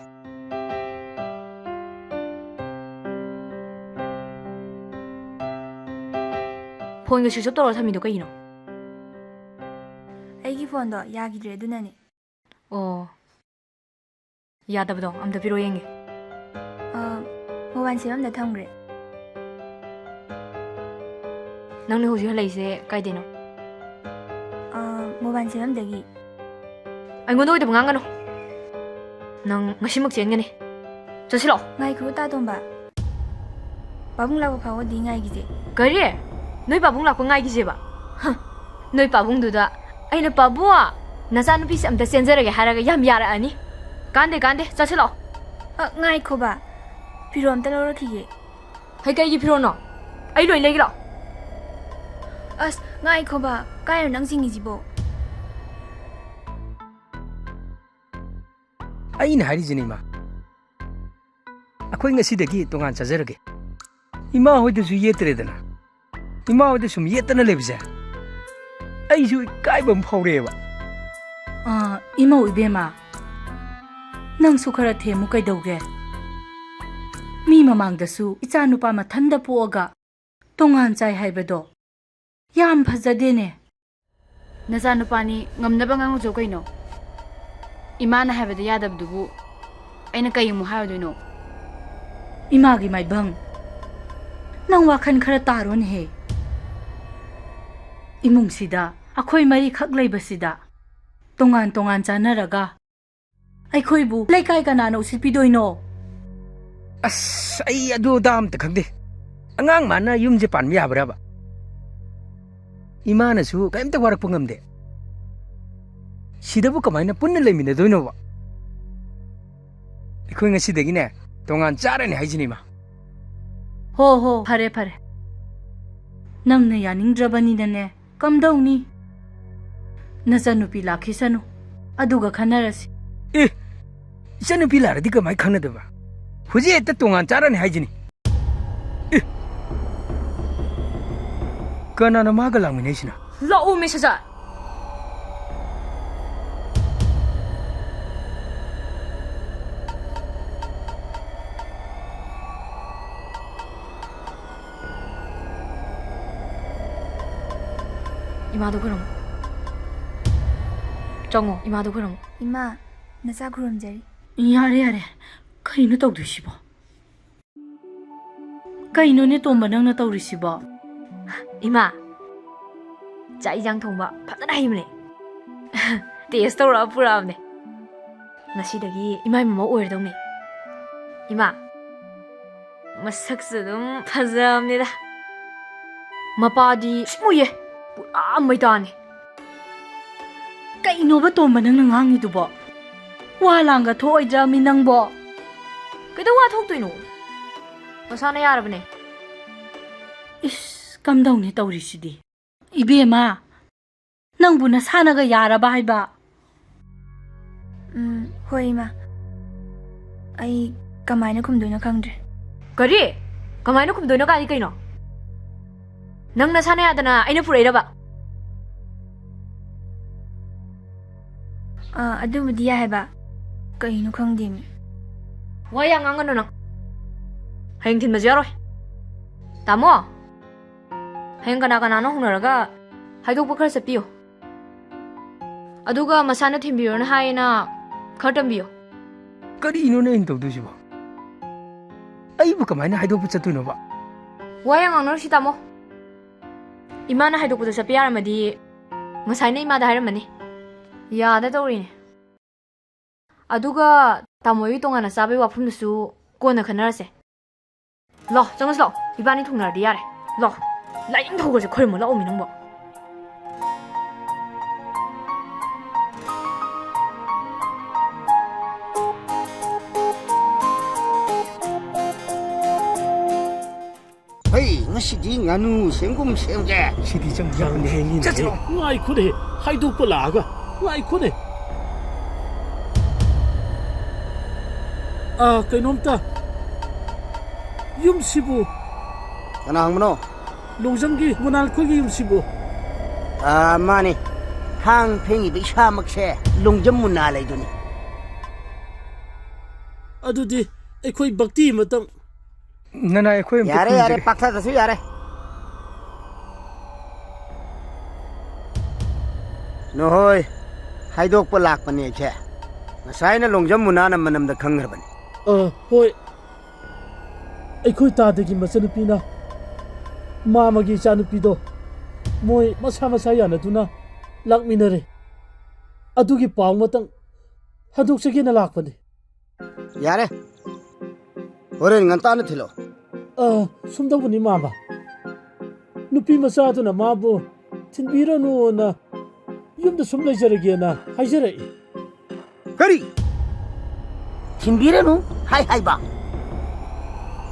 ꯐꯣꯟꯒ ꯁ꯭ꯋꯤꯆ ꯑꯣꯐ ꯇꯧꯔ ꯊꯝꯃꯤꯗꯣ ꯀꯩꯒꯤꯅꯣ? ꯑꯩꯒꯤ ꯐꯣꯟꯗꯣ ꯌꯥꯈꯤꯗ꯭ꯔꯦ ꯑꯗꯨꯅꯅꯦ. ꯑꯣ, ꯌꯥꯗꯕꯗꯣ ꯑꯝꯇ ꯄꯤꯔꯣ ꯌꯦꯡꯒꯦ. ꯃꯣꯕꯥꯏꯜ ꯁꯦꯝꯐꯝꯗ ꯊꯝꯈ꯭ꯔꯦ. ꯅꯪꯅ ꯍꯧꯖꯤꯛ ꯍꯜꯂꯛꯏꯁꯦ ꯀꯥꯏꯗꯩꯅꯣ? ꯃꯣꯕꯥꯏꯜ ꯁꯦꯝꯐꯝꯗꯒꯤ. ꯑꯩꯉꯣꯟꯗ ꯑꯣꯏꯗꯕ ꯉꯥꯡꯒꯅꯨ. ꯅꯪ ꯉꯁꯤꯃꯛ ꯆꯦꯟꯒꯅꯤ. ꯆꯠꯁꯤꯜꯂꯛꯑꯣ. ꯉꯥꯏꯈꯣ ꯇꯥꯇꯣꯝꯕ. ꯄꯥꯕꯨꯡ ꯂꯥꯛꯄ ꯐꯥꯎꯕꯗꯤ ꯉꯥꯏꯈꯤꯁꯦ. ꯀꯔꯤ? ꯅꯣꯏ ꯄꯥꯕꯨꯡ ꯂꯥꯛꯄ ꯉꯥꯏꯈꯤꯁꯦꯕ? ꯅꯣꯏ ꯄꯥꯕꯨꯡꯗꯨꯗ ꯑꯩꯅ ꯄꯥꯕꯨꯡ ꯅꯆꯥꯅꯨꯄꯤꯁꯦ ꯑꯝꯇ ꯆꯦꯟꯖꯔꯒꯦ ꯍꯥꯏꯔꯒ ꯌꯥꯝ ꯌꯥꯔꯛꯑꯅꯤ. ꯀꯥꯟꯗꯦ ꯆꯠꯁꯤꯜꯂꯛꯑꯣ. ꯉꯥꯏꯈꯣꯕ. ꯐꯤꯔꯣꯜ ꯑꯝꯇ ꯂꯧꯔꯛꯈꯤꯒꯦ. ꯍꯩ ꯀꯩꯒꯤ ꯐꯤꯔꯣꯜꯅꯣ? ꯑꯩ ꯂꯣꯏ ꯂꯩꯒꯦ ꯂꯥꯛꯑꯣ. ꯑꯁ ꯉꯥꯏꯈꯣꯕ. ꯀꯥꯏꯔꯣ ꯅꯪ ꯆꯤꯡꯉꯤꯁꯤꯕꯣ? ꯑꯩꯅ ꯍꯥꯏꯔꯤꯁꯤꯅꯤ ꯏꯃꯥ, ꯑꯩꯈꯣꯏ ꯉꯁꯤꯗꯒꯤ ꯇꯣꯉꯥꯟ ꯆꯠꯖꯔꯒꯦ. ꯏꯃꯥ ꯍꯣꯏꯗꯁꯨ ꯌꯦꯠꯇ꯭ꯔꯦꯗꯅ. ꯏꯃꯥ ꯍꯣꯏꯗ ꯁꯨꯝ ꯌꯦꯠꯇꯅ ꯂꯩꯕꯁꯦ ꯑꯩꯁꯨ ꯏꯀꯥꯏꯕ ꯑꯃ ꯐꯥꯎꯔꯛꯑꯦꯕ. ꯏꯃꯧ ꯏꯕꯦꯝꯃ, ꯅꯪꯁꯨ ꯈꯔ ꯊꯦꯝꯃꯨ ꯀꯩꯗꯧꯒꯦ? ꯃꯤ ꯃꯃꯥꯡꯗꯁꯨ ꯏꯆꯥ ꯅꯨꯄꯥ ꯃꯊꯟꯗ ꯄꯣꯛꯑꯒ ꯇꯣꯉꯥꯟ ꯆꯥꯏ ꯍꯥꯏꯕꯗꯣ ꯌꯥꯝ ꯐꯖꯗꯦꯅꯦ. ꯅꯆꯥꯅꯨꯄꯥꯅꯤ ꯉꯝꯅꯕ ꯉꯥꯡꯉꯨꯆꯣ ꯀꯩꯅꯣ? ꯏꯃꯥꯅ ꯍꯥꯏꯕꯗ ꯌꯥꯗꯕꯗꯨꯕꯨ ꯑꯩꯅ ꯀꯩ ꯑꯃꯨꯛ ꯍꯥꯏꯔꯨꯗꯣꯏꯅꯣ? ꯏꯃꯥꯒꯤ ꯃꯥꯏꯕꯪ, ꯅꯪ ꯋꯥꯈꯜ ꯈꯔ ꯇꯥꯔꯣꯅꯦꯍꯦ. ꯏꯃꯨꯡꯁꯤꯗ ꯑꯩꯈꯣꯏ ꯃꯔꯤꯈꯛ ꯂꯩꯕꯁꯤꯗ ꯇꯣꯉꯥꯟ ꯆꯥꯅꯔꯒ ꯑꯩꯈꯣꯏꯕꯨ ꯂꯩꯀꯥꯏ ꯀꯅꯥꯅ ꯎꯁꯤꯠꯄꯤꯗꯣꯏꯅꯣ? ꯑꯁ, ꯑꯩ ꯑꯗꯨ ꯑꯗꯥ ꯑꯝꯇ ꯈꯪꯗꯦ. ꯑꯉꯥꯡ ꯃꯥꯅ ꯌꯨꯝꯁꯦ ꯄꯥꯟꯕ ꯌꯥꯕ꯭ꯔꯕ? ꯏꯃꯥꯅꯁꯨ ꯀꯩꯝꯇ ꯋꯥꯔꯛꯄ ꯉꯝꯗꯦ. ꯁꯤꯗꯕꯨ ꯀꯃꯥꯏꯅ ꯄꯨꯟꯅ ꯂꯩꯃꯤꯟꯅꯗꯣꯏꯅꯣꯕ? ꯑꯩꯈꯣই ꯉꯁꯤꯗꯒꯤꯅꯦ ꯇꯣꯉꯥꯟ ꯆꯥꯔꯅꯤ ꯍꯥꯏꯁꯤꯅꯤ ꯏꯃꯥ. ꯍꯣ ꯐꯔꯦ. ꯅꯪꯅ ꯌꯥꯅꯤꯡꯗ꯭ꯔꯕꯅꯤꯅꯅꯦ ꯀꯝꯗꯧꯅꯤ? ꯅꯆꯥꯅꯨꯄꯤ ꯂꯥꯛꯈꯤꯁꯅꯨ, ꯑꯗꯨꯒ ꯈꯟꯅꯔꯁꯤ. ꯏꯆꯥꯅꯨꯄꯤ ꯂꯥꯛꯔꯗꯤ ꯀꯃꯥꯏ ꯈꯪꯅꯗꯕ? ꯍꯧꯖꯤꯛ ꯍꯦꯛꯇ ꯇꯣꯉꯥꯟ ꯆꯥꯔꯅꯤ ꯍꯥꯏꯁꯤꯅꯤ. ꯀꯅꯥꯅ ꯃꯥꯒ ꯂꯥꯛꯃꯤꯟꯅꯩꯁꯤꯅ? ꯂꯥꯛꯑꯣ ꯃꯦꯁꯦꯖ. 이마도 그럼. 정우, 이마도 그럼. 이마, 나사 구름자리. 야래. 그이노 떠우르시보. 그이노네 tomba nangna 떠우르시보. 이마, 짜이장 통바 파잖아 힘내. 테스트 tꯧꯔ ꯄꯨꯔꯛꯑꯕꯅꯦ. ꯉꯁꯤꯗꯒꯤ 이마의 ꯃꯃꯧ ꯑꯣꯏꯔꯗꯧꯅꯦ. 이마, ꯃꯁꯛꯁꯨ ꯑꯗꯨꯝ ꯐꯖꯕꯅꯤꯗ. ꯃꯄꯥꯗꯤ ꯁꯤꯃꯨꯌꯦ. ꯄꯨꯔꯥ ꯃꯩꯇꯥꯅꯦ. ꯀꯩꯅꯣꯕ ꯇꯣꯝꯕ ꯅꯪꯅ ꯉꯥꯡꯉꯤꯗꯨꯕꯣ? ꯋꯥ ꯂꯥꯡꯒ ꯊꯣꯛꯑꯣꯏꯗ꯭ꯔꯃꯤ ꯅꯪꯕꯣ? ꯀꯩꯗꯧ ꯋꯥ ꯊꯣꯛꯇꯣꯏꯅꯣ? ꯃꯁꯥꯅ ꯌꯥꯔꯕꯅꯦ. 이씨, 깜다우네 떠우리시디. 이비에마, 낭부 나사나가 야라바 하이바. ꯍꯣꯏ ꯏꯃꯥ. ꯑꯩ ꯀꯃꯥꯏꯅ ꯈꯨꯝꯗꯣꯏꯅꯣ ꯈꯪꯗ꯭ꯔꯦ. ꯀꯔꯤ? ꯀꯃꯥꯏꯅ ꯈꯨꯝꯗꯣꯏꯅꯣ ꯀꯥꯏꯗꯤ ꯀꯩꯅꯣ? ꯅꯪ ꯅꯁꯥꯅ ꯌꯥꯗꯅ ꯑꯩꯅ ꯄꯨꯔꯛꯏꯔꯕ? ꯑꯗꯨꯕꯨꯗꯤ ꯌꯥꯏ ꯍꯥꯏꯕ. ꯀꯩꯅꯣ ꯈꯪꯗꯦꯃꯤ. ꯋꯥ ꯌꯥꯝ ꯉꯥꯡꯒꯅꯨ ꯅꯪ. ꯍꯌꯦꯡ ꯊꯤꯟꯕꯁꯨ ꯌꯥꯔꯣꯏ. ꯇꯥꯃꯣ, ꯍꯌꯦꯡ ꯀꯅꯥꯅꯣ ꯍꯧꯅꯔꯒ ꯍꯥꯏꯗꯣꯛꯄ ꯈꯔ ꯆꯠꯄꯤꯌꯨ. ꯑꯗꯨꯒ ꯃꯁꯥꯅ ꯊꯤꯟꯕꯤꯔꯣꯅ ꯍꯥꯏꯌꯦꯅ ꯈꯔ ꯇꯝꯕꯤꯌꯨ. ꯀꯔꯤꯅꯣꯅꯦ ꯑꯩꯅ ꯇꯧꯗꯣꯏꯁꯤꯕꯣ? ꯑꯩꯕꯨ ꯀꯃꯥꯏꯅ ꯍꯥꯏꯗꯣꯛꯄ ꯆꯠꯇꯣꯏꯅꯣꯕ? 와 ꯌꯥꯝ ꯉꯥꯡꯅꯔꯨꯁꯤ ꯇꯥꯃꯣ. 이마나 하이도ꯛꯄꯗ ꯆꯠꯄ ꯌꯥꯔꯝꯃꯗꯤ ꯉꯁꯥꯏꯅ 이마ꯗ 하이ꯔꯝꯃꯅꯤ. 야다 떠오르네. 아두가 타모이 동안에 싸베 와품도수 꼬나 그날세. 러 정스 러 이반이 통날디 야래. 러 라잉 더고서 걸물 나오미는 뭐. ꯐꯩ ꯉꯁꯤꯗꯤ ꯉꯥꯅꯨ ꯁꯦꯝꯒꯨꯝ ꯁꯦꯝꯒꯦ 시디 좀 야근이 행이네. ꯆꯠꯁꯤꯔꯣ ꯉꯥꯏꯈꯣꯅꯦ ꯍꯥꯏꯗꯣꯛꯄ ꯂꯥꯛꯑꯒ ꯉꯥꯏꯈꯣꯅꯦ ꯀꯩꯅꯣꯝꯇ ꯌꯨꯝꯁꯤꯕꯨ ꯀꯅꯥ ꯍꯪꯕꯅꯣ ꯂꯣꯡꯖꯝꯒꯤ ꯃꯨꯅꯥꯜ ꯈꯣꯏꯒꯤ ꯌꯨꯝꯁꯤꯕꯨ ꯃꯥꯅꯤ ꯍꯥꯡ ꯐꯦꯡꯉꯤꯕ ꯏꯁꯥꯃꯛꯁꯦ ꯂꯣꯡꯖꯝ ꯃꯨꯟꯅꯥ ꯂꯩꯗꯨꯅꯤ ꯑꯗꯨꯗꯤ ꯑꯩꯈꯣꯏ ꯚꯛꯇꯤ ꯑꯃꯇꯪ 나나 거의 야래 야래 빡사다수 야래 너호이 하이독 lakpani che ngasaina longjam munana manamda khangrabani ꯍꯣꯏ ꯑꯩꯈꯣꯏ ꯇꯥꯗꯒꯤ ꯃꯆꯟꯅꯨꯄꯤꯅ ꯃꯥꯃꯒꯤ ꯏꯆꯥꯅꯨꯄꯤꯗꯣ ꯃꯣꯏ ꯃꯁꯥ ꯃꯁꯥ ꯌꯥꯅꯗꯨꯅ ꯂꯥꯛꯃꯤꯟꯅꯔꯦ ꯑꯗꯨꯒꯤ ꯄꯥꯎ ꯑꯃꯇꯪ ꯍꯟꯗꯣꯛꯆꯒꯦꯅ ꯂꯥꯛꯄꯅꯤ 야래 호렌 ngantaana thilo ꯁꯨꯝꯗꯧꯕꯅꯤ ꯃꯥꯃ ꯅꯨꯄꯤ ꯃꯆꯥꯗꯨꯅ ꯃꯥꯕꯨ ꯊꯤꯟꯕꯤꯔꯅꯨꯅ ꯌꯨꯝꯗ ꯁꯨꯝ ꯂꯩꯖꯔꯒꯦꯅ ꯍꯥꯏꯖꯔꯛꯏ kari thinbirenu hai ba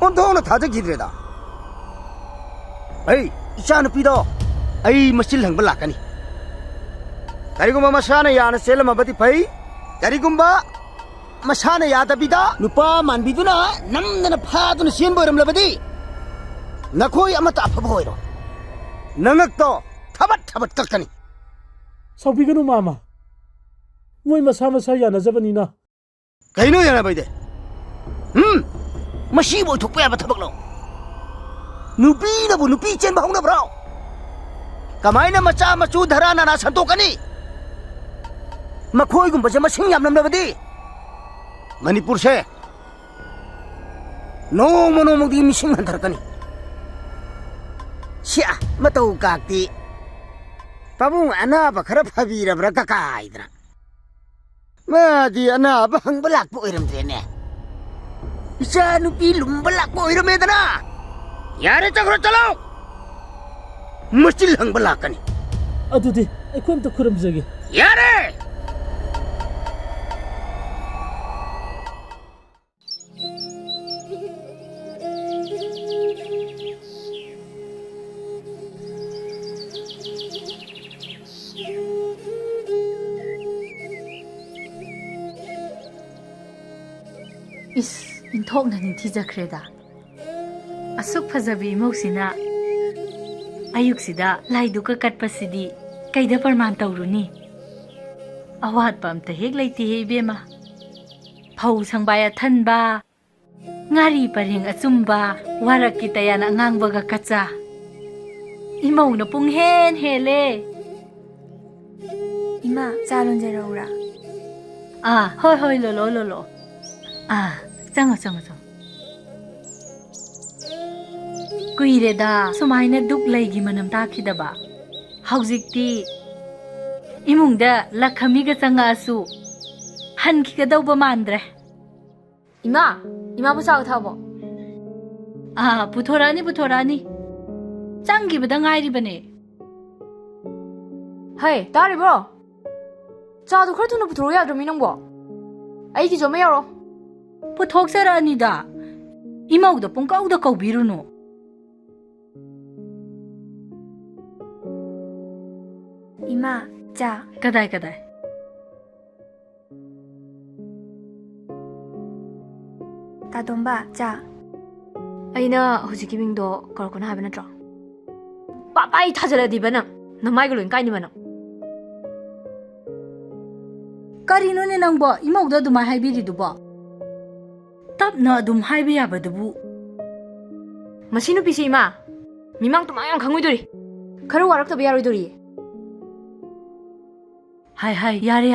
ondona thajagidreda ai ichanu pido ai masil hangba lakani karigumba masana yana selamabati phai karigumba masana yadabida nupa manbiduna namdana phaduna semboramlabadi nakhoi amata afaba hoiro nangakto thabat kakani ꯁꯥꯎꯕꯤꯒꯅꯨ ꯃꯥꯃ ꯃꯣꯏ ꯃꯁꯥ ꯃꯁꯥ ꯌꯥꯅꯖꯕꯅꯤꯅ kaino yana baide masi boy thukpa yaba thabak lo nupi na bu nupi chen bahung na bro kamaina macha machu dharana na santokani makhoi gum baje masing yam nam nabadi manipur se no mono mong di mising hantar kani sia matau kakti pabung ana ba khara phabira bra kakai dra madi ana ba hang balak po iram trene isa nupi lum balak po iram edana yare chakro chalo mushil hang balak kani ꯑꯗꯨꯗꯤ ꯑꯩꯈꯣꯏ ꯑꯝꯇ ꯈꯨꯔꯨꯝꯖꯒꯦ yare 이스 인톡나니 뒤자크레다 아숙 파자비 이모시나 아육시다 라이두가 갓파시디 kaida parman tawruni awat pam ta hek leiti he bema phau sangbaya thanba ngari pareng achumba warak ki tayana ngangba ga kacha imau na pung hen hele 이마 짤론제로우라 hoi hoi lo chango kuireda sumaina duk laigi manam ta khidaba haujikti imungda lakhami ga changa asu han ki ga dawba mandre 이마 부사가 타보. 부토라니 짱기보다 ngairibane 헤이, 따리버. 자도 그렇다는 부터야 좀 이런 거. 아이기 좀 해요. puthoksaranida imauda pungkauda kaubiruno 이마 짜 kadai 다돈바 짜 아이나 호지기 밍도 걸거나 하면 줘. 빠빠이 타절라 디바나. 너 마이글 까니마나. karinone nangbo imauda duma haibiridubo tapna dum haibe yabadubu 마시누 피시 이마. 미망도 마양 강의들이. 가루 와락도 비아로이들이. hai yare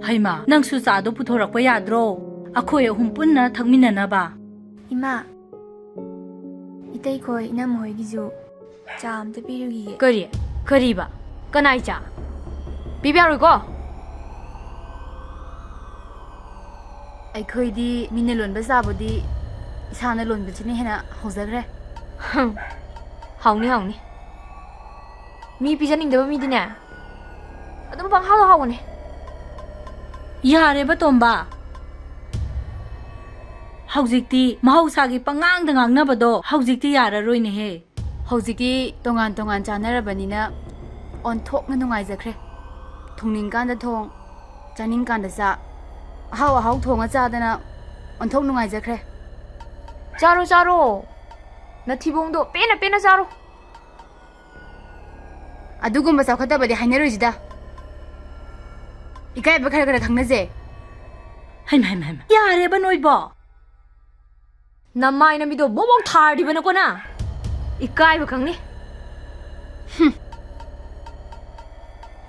haima nangsu chaado puthorakpa yadro akhoi ahum punna thangminana ba 이마 이때이코이 이남호이기주 짜 암te 피루기게 거리바. 까나이자. 비비아로이고. ꯑꯩꯈꯣꯏꯗꯤ ꯃꯤꯅ ꯂꯣꯟꯕ ꯆꯥꯕꯗꯤ ꯏꯁꯥꯅ ꯂꯣꯟꯕꯁꯤꯅ ꯍꯦꯟꯅ ꯍꯧꯖꯈ꯭ꯔꯦ 하오니. 미 비자닝데바 미디네. 아동 방 하고네. yare ba tomba ꯍꯧꯖꯤꯛꯇꯤ ꯃꯍꯧꯁꯥꯒꯤ ꯄꯉꯥꯡꯗ ꯉꯥꯡꯅꯕꯗꯣ ꯍꯧꯖꯤꯛꯇꯤ ꯌꯥꯔꯔꯣꯏꯅꯦꯍꯦ. ꯍꯧꯖꯤꯛꯇꯤ ꯇꯣꯉꯥꯟ ꯇꯣꯉꯥꯟ ꯆꯥꯅꯔꯕꯅꯤꯅ ꯑꯣꯟꯊꯣꯛꯅ ꯅꯨꯡꯉꯥꯏꯖꯈ꯭ꯔꯦ. ꯊꯣꯡꯅꯤꯡꯀꯥꯟꯗ ꯊꯣꯡ, ꯆꯥꯅꯤꯡꯀꯥꯟꯗ ꯆꯥ. ꯑꯍꯥꯎ ꯑꯍꯥꯎ ꯊꯣꯡꯉ ꯆꯥꯗꯅ ꯑꯣꯟꯊꯣꯛ ꯅꯨꯡꯉꯥꯏꯖꯈ꯭ꯔꯦ. ꯆꯥꯔꯣ ꯆꯥꯔꯣ. ꯅꯊꯤꯕꯣꯡꯗꯣ ꯄꯦꯟꯅ ꯄꯦꯟꯅ ꯆꯥꯔꯣ. ꯑꯗꯨꯒꯨꯝꯕ ꯆꯥꯎꯈꯠꯇꯕꯗꯤ ꯍꯥꯏꯅꯔꯣꯏꯁꯤꯗ. 이까이ꯕ khara khara khangnaje. ꯍꯩꯃ ꯍꯩꯃ ꯍꯩꯃ ꯌꯥꯔꯦꯕ ꯅꯣꯏꯕꯣ. 남마이 남이도 뭐먹 타르디바나거나. 이까이바 강니?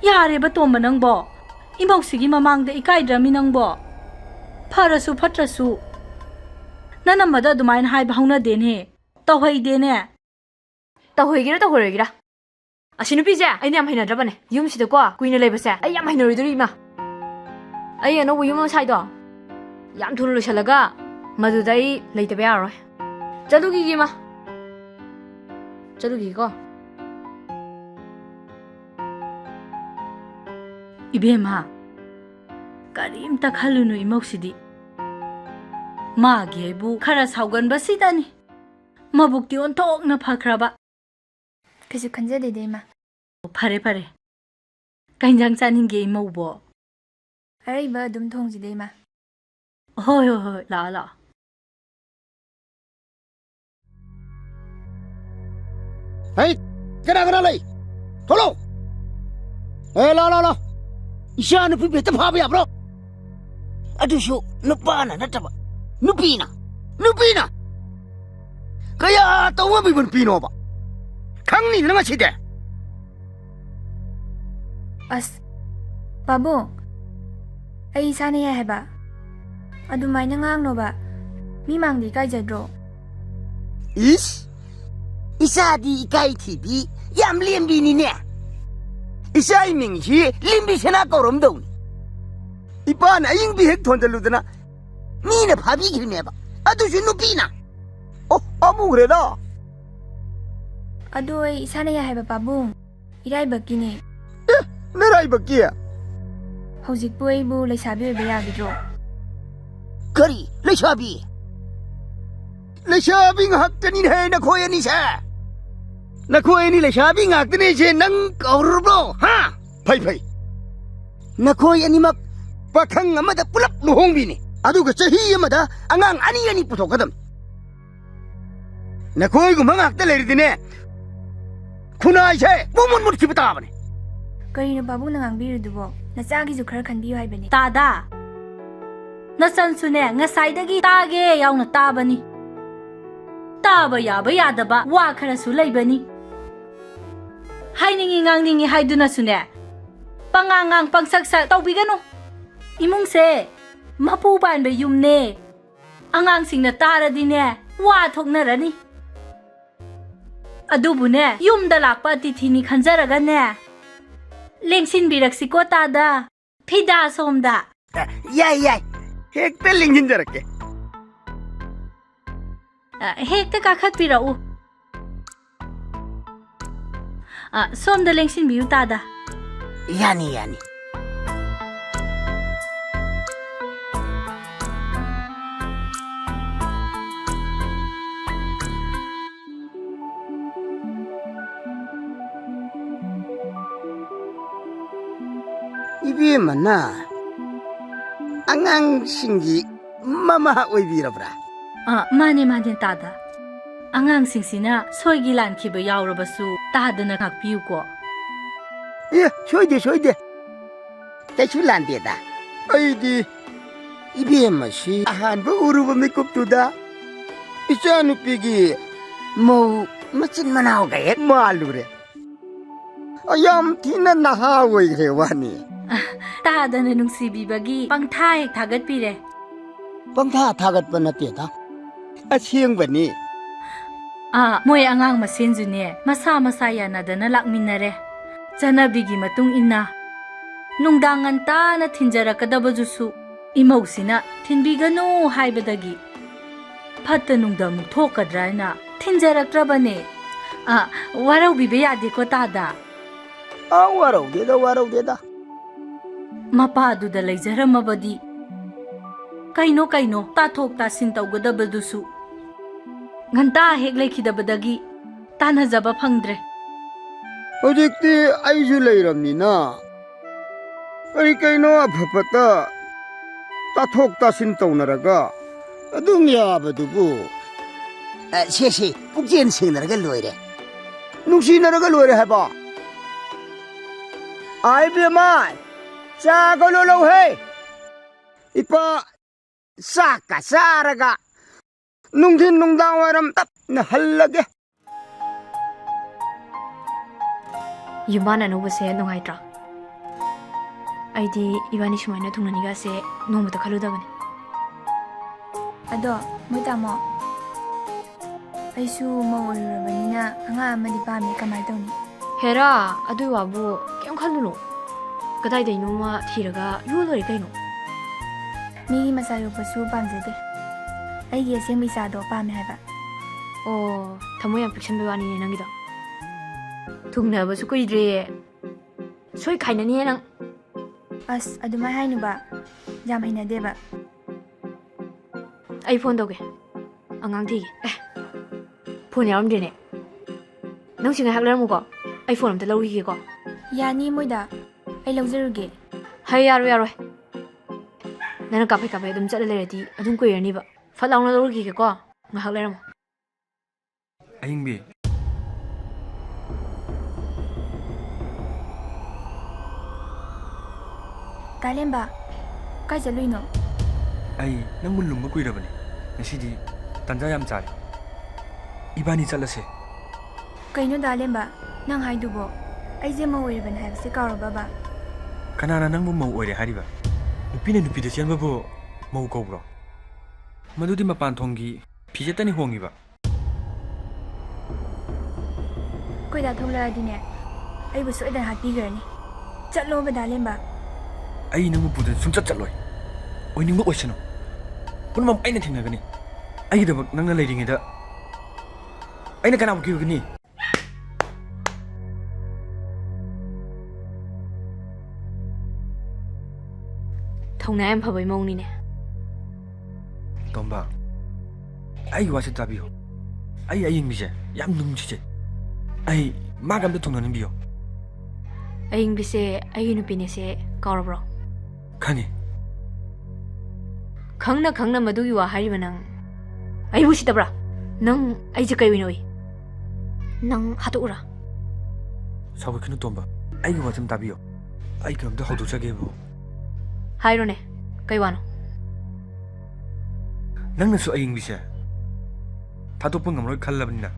ꯌꯥꯔꯦꯕ ꯇꯣꯝꯕ ꯅꯪꯕꯣ. ꯏꯃꯧꯁꯤꯒꯤ ꯃꯃꯥꯡꯗ ꯏꯀꯥꯏꯗ꯭ꯔꯃꯤ ꯅꯪꯕꯣ. ꯐꯔꯁꯨ ꯐꯠꯇ꯭ꯔꯁꯨ ꯅꯅꯝꯕꯗ ꯑꯗꯨꯃꯥꯏꯅ ꯍꯥꯏꯕ ꯍꯧꯅꯗꯦꯅꯦ. ꯇꯧꯍꯩꯗꯦꯅꯦ. ꯇꯧꯍꯣꯏꯒꯦꯔꯥ ꯇꯧꯍꯣꯏꯔꯣꯏꯒꯦꯔꯥ. ꯑꯁꯤ ꯅꯨꯄꯤꯁꯦ ꯑꯩꯅ ꯌꯥꯝ ꯍꯩꯅꯗ꯭ꯔꯕꯅꯦ. ꯌꯨꯝꯁꯤꯗꯀꯣ ꯀꯨꯏꯅ ꯂꯩꯕꯁꯦ ꯑꯩ ꯌꯥꯝ ꯍꯩꯅꯔꯣꯏꯗꯣꯔꯤ ꯏꯃꯥ. ꯑꯩ ꯑꯅꯧꯕ ꯌꯨꯝ ꯑꯃ ꯁꯥꯏꯗꯣ ꯌꯥꯝ ꯊꯨꯅ ꯂꯣꯏꯁꯤꯜꯂꯒ ꯃꯗꯨꯗ ꯑꯩ ꯂꯩꯇꯕ ꯌꯥꯔꯔꯣꯏ. ꯆꯠꯂꯨꯈꯤꯒꯦ ꯏꯃꯥ. ꯆꯠꯂꯨꯈꯤꯒꯦꯀꯣ. 이베마 करीमता खलुनु इमौसिदी मागेबु खरा साउगनबसिदानी मबुक्ति ओन्थोकना फख्रबा 그래서 간제되대 마. फरे फरे काइंजांग चानिंगे इमौबो 아이바 dum 통지대 마. होय होय होय ला ला Hey, kena lay. Tolong. La. Isya nupi beta phabi abro. Aduh syu, nupana nataba. Nupina. Kaya tawa bibun pino ba. Khangni nanga chide. ꯑꯁ ꯄꯥꯕꯨꯡ ꯑꯩ ꯏꯁꯥꯅ ꯌꯥꯏ ꯍꯥꯏꯕ ꯑꯗꯨꯃꯥꯏꯅ ꯉꯥꯡꯅꯣꯕ ꯃꯤꯃꯥꯡꯗ ꯏꯀꯥꯏꯖꯗ꯭ꯔꯣ Is? Isadi ikai thibi yam lembi ni ne. Isai minghi limbi sena korom dawni. Ipan aying bi hek thondaludana ni na phabi girne ba. Adu shu nupina. Oh, amure da. ꯑꯗꯣ ꯑꯩ ꯏꯁꯥꯅ ꯌꯥꯏ ꯍꯥꯏꯕ ꯄꯥꯕꯨꯡ ꯏꯔꯥꯏꯕꯛꯀꯤꯅꯦ Narai bakia. ꯍꯧꯖꯤꯛꯄꯨ ꯑꯩꯕꯨ ꯂꯩꯁꯥꯕꯤ ꯑꯣꯏꯕ ꯌꯥꯒꯗ꯭ꯔꯣ Kari, leshabi. Leshabi ngakani hai na khoy ni sa. Na khoy ni leshabi ngakani se nang kaurbo, ha? Phai. Na khoy ani mak pakhang amada pulap luhong bi ni. Adu ga chahi amada angang ani puthokadam. Na khoy gu mangakta leri dine. Khunai se mumun mut kibata bane. ꯀꯔꯤꯅꯣ ꯄꯥꯕꯨꯡꯅ ꯉꯥꯡꯕꯤꯔꯤꯗꯨꯕꯣ ꯅꯆꯥꯒꯤꯁꯨ ꯈꯔ ꯈꯟꯕꯤꯌꯨ ꯍꯥꯏꯕꯅꯤ S नचनसुने ngसाइदगी तागे याउना ताबनी ताबा याबा यादबा वा खरसु लैबनी हाइनिंगी ngangning이 हाइदुना सुने पंगांगांग पंगसक्सा तौबिगनु इमुंगसे मपु बानबे युमने अंगांगसिंगना तारदिने वा थोकनरनी अदुबुने युमदा Lakpa तिथिनी खंजरगने लेंसिन बिरक्सिको S फिदा सोमदा Yai. Hekta lingin jarake. हेक्ता काखत पिराउ सोमदा लेंसिन बिउ S Yani. Ibi mana angang singi mama oibirabra. माने S आंगांसिंसिना सोइगी लानखिबा यावरबसु तादना खाकपियुको Ye, soide. Kaisu lande da. Aidi ibi masi ahan ba uruba mikup tuda. Isa nupigi mo machin manaw gayet malure. Ayam tina nahawoy rewani. तादना नुंसिबिबगी पंगथा हेक थागतपिरे Pangtha thagat pa nate da. Asyeng bani. मोय आंगांग मसेनजुने मसा मसा यानादना लाकमिनरे चनाबिगी मतुंग इन्ना नुंगदांग अंताना थिंजरकदबजुसु इमौसिना थिनबिगनो हाइबदगी फत्त नुंगदा मुक थोकद्राना थिंजरक्त्रबने वारौबिबे यादेको तादा Warau deda. मपादुदा लैजरमबदी ꯀꯩꯅꯣ ꯇꯥꯊꯣꯛ ꯇꯥꯁꯤꯟ ꯇꯧꯒꯗꯕꯗꯨꯁꯨ ꯉꯟꯇꯥ ꯍꯦꯛ ꯂꯩꯈꯤꯗꯕꯗꯒꯤ ꯇꯥꯟꯅꯖꯕ ꯐꯪꯗ꯭ꯔꯦ ꯍꯧꯖꯤꯛꯇꯤ ꯑꯩꯁꯨ ꯂꯩꯔꯝꯅꯤꯅ ꯀꯩꯅꯣ ꯑꯐꯕꯇ ꯇꯥꯊꯣꯛ ꯇꯥꯁꯤꯟ ꯇꯧꯅꯔꯒ ꯑꯗꯨꯝ ꯌꯥꯕꯗꯨꯕꯨ ꯁꯦ ꯄꯨꯛꯆꯦꯟ ꯁꯦꯡꯅꯔꯒ ꯂꯣꯏꯔꯦ ꯅꯨꯡꯁꯤꯅꯔꯒ ꯂꯣꯏꯔꯦ ꯍꯥꯏꯕ ꯑꯥꯏ ꯕꯦꯝꯃ ꯆꯥ ꯀꯩꯅꯣ ꯂꯧꯍꯦ 이빠 싹가 싸라가 농진 농당 와람 답나 할라게 ꯌꯨꯝꯕꯥꯟ ꯑꯅꯧꯕꯁꯦ ꯅꯨꯡꯉꯥꯏꯇ꯭ꯔꯥ ꯑꯩꯗꯤ ꯏꯕꯥꯅꯤ ꯁꯨꯃꯥꯏꯅ ꯊꯨꯡꯅꯅꯤꯒꯥꯁꯦ ꯅꯣꯡꯃꯇ ꯈꯜꯂꯨꯗꯕꯅꯤ ꯑꯗꯣ ꯃꯣꯏ ꯇꯥꯃꯣ ꯑꯩꯁꯨ ꯃꯧ ꯑꯣꯏꯔꯨꯔꯕꯅꯤꯅ ꯑꯉꯥꯡ ꯑꯃꯗꯤ ꯄꯥꯝꯃꯤ ꯀꯃꯥꯏꯅ ꯇꯧꯅꯤ ꯍꯦꯔꯥ ꯑꯗꯨꯏ ꯋꯥꯕꯨ ꯀꯩꯝ ꯈꯜꯂꯨꯅꯨ ꯀꯗꯥꯏꯗꯩꯅꯣꯃ ꯊꯤꯔꯒ ꯌꯣꯜꯂꯣꯏꯔꯦ ꯀꯩꯅꯣ ꯃꯤꯒꯤ ꯃꯆꯥ ꯌꯣꯛꯄꯁꯨ ꯄꯥꯝꯖꯗꯦ ꯑꯩꯒꯤ ꯑꯁꯦꯡꯕ ꯏꯆꯥꯗꯣ ꯄꯥꯝꯃꯦ ꯍꯥꯏꯕ ꯑꯣ ꯊꯃꯣꯏ ꯌꯥꯝ ꯄꯤꯛꯁꯟꯕꯩ ꯋꯥꯅꯤꯅꯦ ꯅꯪꯒꯤꯗꯣ ꯊꯨꯡꯅꯕꯁꯨ ꯀꯨꯏꯗ꯭ꯔꯦ ꯁꯣꯏ ꯈꯥꯏꯅꯅꯤꯍꯦ ꯅꯪ ꯑꯁ ꯑꯗꯨꯃꯥꯏꯅ ꯍꯥꯏꯅꯨꯕ ꯌꯥꯝ ꯍꯩꯅꯗꯦꯕ ꯑꯩ ꯐꯣꯟ ꯇꯧꯒꯦ ꯑꯉꯥꯡ ꯊꯤꯒꯦ ꯐꯣꯟ ꯌꯥꯎꯔꯝꯗ꯭ꯔꯦꯅꯦ ꯅꯪ ꯁꯤ ꯉꯥꯏꯍꯥꯛ ꯂꯩꯔꯝꯃꯨꯀꯣ ꯑꯩ ꯐꯣꯟ ꯑꯝꯇ ꯂꯧꯈꯤꯒꯦꯀꯣ ꯌꯥꯅꯤ ꯃꯣꯏꯗ ꯑꯩ ꯂꯧꯖꯔꯨꯒꯦ ꯍꯩ ꯌꯥꯔꯣꯏ ꯅꯪꯅ ꯀꯥꯞꯄꯩ ꯑꯗꯨꯝ ꯆꯠꯂ ꯂꯩꯔꯗꯤ ꯑꯗꯨꯝ ꯀꯨꯏꯔꯅꯤꯕ ꯐꯠ ꯂꯥꯎꯅ ꯂꯧꯔꯨꯈꯤꯒꯦꯀꯣ ꯉꯥꯏꯍꯥꯛ ꯂꯩꯔꯝꯃꯨ ꯑꯍꯤꯡꯕꯤ ꯇꯥꯂꯦꯝꯕ ꯀꯥꯏ ꯆꯠꯂꯨꯏꯅꯣ ꯑꯩ ꯅꯪꯕꯨ ꯂꯨꯝꯕ ꯀꯨꯏꯔꯕꯅꯤ ꯉꯁꯤꯗꯤ ꯇꯟꯖꯥ ꯌꯥꯝ ꯆꯥꯔꯦ 이반이 잘라세 ꯀꯩꯅꯣ ꯇꯥꯂꯦꯝꯕ ꯅꯪ ꯍꯥꯏꯗꯨꯕꯣ ꯑꯩꯁꯦ ꯃꯧ ꯑꯣꯏꯔꯕꯅꯤ ꯍꯥꯏꯕꯁꯦ ꯀꯥꯎꯔꯕꯕ ꯀꯅꯥꯅ ꯅꯪꯕꯨ ꯃꯧ ꯑꯣꯏꯔꯦ ꯍꯥꯏꯔꯤꯕ ꯅꯨꯄꯤꯅ ꯅꯨꯄꯤꯗ ꯆꯦꯟꯕꯕꯨ ꯃꯧ ꯀꯧꯕ꯭ꯔꯣ ꯃꯗꯨꯗꯤ ꯃꯄꯥꯟ ꯊꯣꯡꯒꯤ ꯐꯤꯖꯦꯠꯇꯅꯤ ꯍꯣꯡꯉꯤꯕ ꯑꯩꯈꯣꯏꯗ ꯊꯣꯛꯂꯛꯑꯗꯤꯅꯦ ꯑꯩꯕꯨ ꯁꯣꯏꯗꯅ ꯍꯥꯠꯄꯤꯈ꯭ꯔꯅꯤ ꯆꯠꯂꯣꯕ ꯇꯥꯂꯦꯝꯕ ꯑꯩ ꯅꯪꯕꯨ ꯄꯨꯗꯅ ꯁꯨꯡꯆꯠ ꯆꯠꯂꯣꯏ ꯑꯣꯏꯅꯤꯡꯕ ꯑꯣꯏꯁꯅꯨ ꯄꯨꯝꯅꯃꯛ ꯑꯩꯅ ꯊꯦꯡꯅꯒꯅꯤ ꯑꯩꯒꯤꯗꯃꯛ ꯅꯪꯅ ꯂꯩꯔꯤꯉꯩꯗ ꯑꯩꯅ ꯀꯅꯥꯕꯨ ꯀꯤꯔꯨꯒꯅꯤ ꯊꯧꯅꯥ ꯌꯥꯝ ꯐꯕꯩ ꯃꯧꯅꯤꯅꯦ ꯇꯣꯝꯕ ꯑꯩꯒꯤ ꯋꯥꯁꯦ ꯇꯥꯕꯤꯌꯨ ꯑꯩ ꯑꯌꯤꯡꯕꯤꯁꯦ ꯌꯥꯝ ꯅꯨꯡꯁꯤꯖꯩ ꯑꯩ ꯃꯥꯒ ꯑꯝꯇ ꯊꯨꯡꯅꯅꯤꯡꯕꯤꯌꯨ ꯑꯌꯤꯡꯕꯤꯁꯦ ꯑꯩꯒꯤ ꯅꯨꯄꯤꯅꯦꯁꯦ ꯀꯥꯎꯔꯕ꯭ꯔꯣ ꯈꯪꯉꯤ ꯈꯪꯅ ꯃꯗꯨꯒꯤ ꯋꯥ ꯍꯥꯏꯔꯤꯕ ꯅꯪ ꯑꯩꯕꯨ ꯁꯤꯠꯇꯕ꯭ꯔꯥ ꯅꯪ ꯑꯩꯁꯦ ꯀꯩ ꯑꯣꯏꯅ ꯎꯏ ꯅꯪ ꯍꯥꯠꯇꯣꯛꯎꯔꯥ ꯁꯥꯎꯒꯠꯈꯤꯅꯨ ꯇꯣꯝꯕ ꯑꯩꯒꯤ ꯋꯥꯁꯦ ꯑꯝ ꯇꯥꯕꯤꯌꯨ ꯑꯩ ꯀꯩꯅꯣꯝꯇ ꯍꯧꯗꯣꯛꯆꯒꯦꯕꯨ ꯍꯥꯏꯔꯣꯅꯦ ꯀꯩ ꯋꯥꯅꯣ ꯅꯪꯅꯁꯨ ꯑꯌꯤꯡꯕꯤꯁꯦ ꯊꯥꯗꯣꯛꯄ ꯉꯝꯔꯣꯏ ꯈꯜꯂꯕꯅꯤꯅ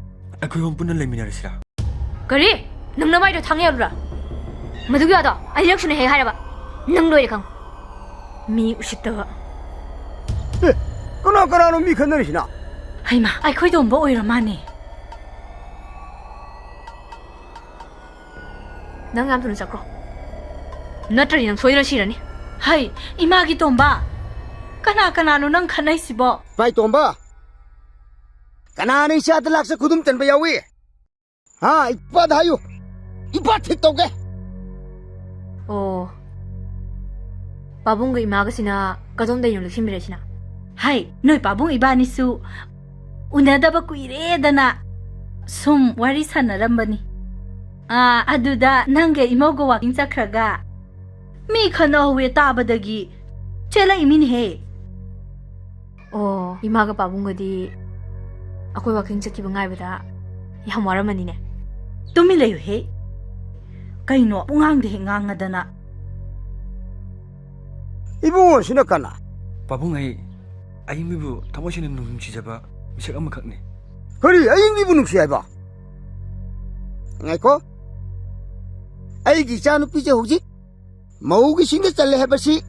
ꯑꯩꯈꯣꯏ ꯄꯨꯟꯅ ꯂꯩꯃꯤꯟꯅꯔꯁꯤꯔꯥ ꯀꯔꯤ ꯅꯪ ꯅꯃꯥꯏꯗꯣ ꯊꯥꯡ ꯌꯥꯔꯨꯔꯥ ꯃꯗꯨꯒꯤ ꯋꯥꯗꯣ ꯑꯅꯤꯔꯛ ꯁꯨꯅ ꯍꯦꯛ ꯍꯥꯏꯔꯕ ꯅꯪ ꯂꯣꯏꯔꯦ ꯈꯪ ꯃꯤ ꯎꯁꯤꯠꯇꯕ 그나그나는 미컨너리시나 ꯍꯩꯃꯥ ꯑꯩꯈꯣꯏ ꯇꯣꯝꯕ ꯑꯣꯏꯔ ꯃꯥꯅꯦ ꯅꯪ ꯌꯥꯝ ꯊꯨꯅ ꯆꯠꯈ꯭ꯔꯣ ꯅꯠꯇ꯭ꯔꯗꯤ ꯅꯪ ꯁꯣꯏꯗꯅ ꯁꯤꯔꯅꯤ ꯍꯩ 이마ꯒꯤ ꯇꯣꯝꯕ ꯀꯅꯥꯅꯣ ꯅꯪ ꯈꯟꯅꯩꯁꯤꯕꯣ भाई तोंबा कनाने इशात लाख से खुदुम तन बयावी हाँ इप्पा धायु इप्पा ठीक तो के ꯑꯣ ꯄꯥꯕꯨꯡꯒ ꯏꯃꯥꯒꯁꯤꯅ ꯀꯗꯣꯝꯗꯩꯅꯣ ꯂꯧꯁꯤꯟꯕꯤꯔꯛꯏꯁꯤꯅ ꯍꯩ ꯅꯣꯏ ꯄꯥꯕꯨꯡ ꯏꯕꯥꯅꯤꯁꯨ ꯎꯅꯗꯕ ꯀꯨꯏꯔꯦꯗꯅ ꯁꯨꯝ ꯋꯥꯔꯤ ꯁꯥꯟꯅꯔꯝꯕꯅꯤ ꯑꯗꯨꯗ ꯅꯪꯒ ꯏꯃꯧꯒ ꯋꯥꯀꯤꯡ ꯆꯠꯈ꯭ꯔꯒ ꯃꯤ ꯈꯟꯅꯍꯧꯋꯦ ꯇꯥꯕꯗꯒꯤ ꯆꯦꯜꯂꯛꯏꯃꯤꯅꯦꯍꯦ ꯑꯣ 이마ꯒ ꯄꯥꯕꯨꯡꯒꯗꯤ ꯑꯩꯈꯣꯏ ꯋꯥꯀꯤꯡ ꯆꯠꯈꯤꯕ ꯉꯥꯏꯕꯗ ꯌꯥꯝ ꯋꯥꯔꯝꯃꯅꯤꯅꯦ ꯇꯨꯃꯤꯟ ꯂꯩꯌꯨꯍꯦ ꯀꯩꯅꯣ ꯄꯨꯡꯉꯥꯡꯗ ꯍꯦꯛ ꯉꯥꯡꯉꯗꯅ 이봉원 씨는 까나 ꯄꯥꯕꯨꯡ ꯑꯩ ꯑꯌꯤꯡꯕꯤꯕꯨ ꯊꯃꯣꯏ ꯁꯦꯡꯅ ꯅꯨꯡꯁꯤꯖꯕ ꯃꯤꯁꯛ ꯑꯃꯈꯛꯅꯤ 그리 아잉비부 눅시 해봐 ngaiko 아이기 짜누 삐제 호지 머우기 신데 잘래 해봐시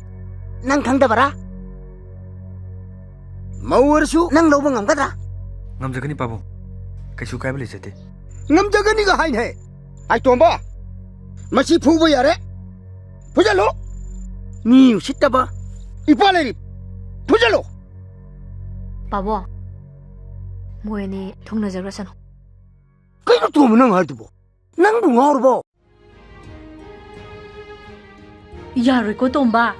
난 강다봐라 머우르수 난 로봉 감가다 ꯉꯝꯖꯒꯅꯤ ꯄꯥꯕꯨꯡ ꯀꯩꯁꯨ ꯀꯥꯏꯕ ꯂꯩꯖꯗꯦ 남자가니가 하이네 아이 또 봐 마치 푸고 야래 부잘로 니 시다봐 이빨레리 부잘로 ꯄꯥꯕꯣ ꯃꯣꯏ ꯑꯅꯤ ꯊꯨꯡꯅꯖꯈ꯭ꯔꯁꯅꯨ 그이노 또 뭐는 할두보 난 붕어로 ꯌꯥꯔꯣꯏꯀꯣ ꯇꯣꯝꯕ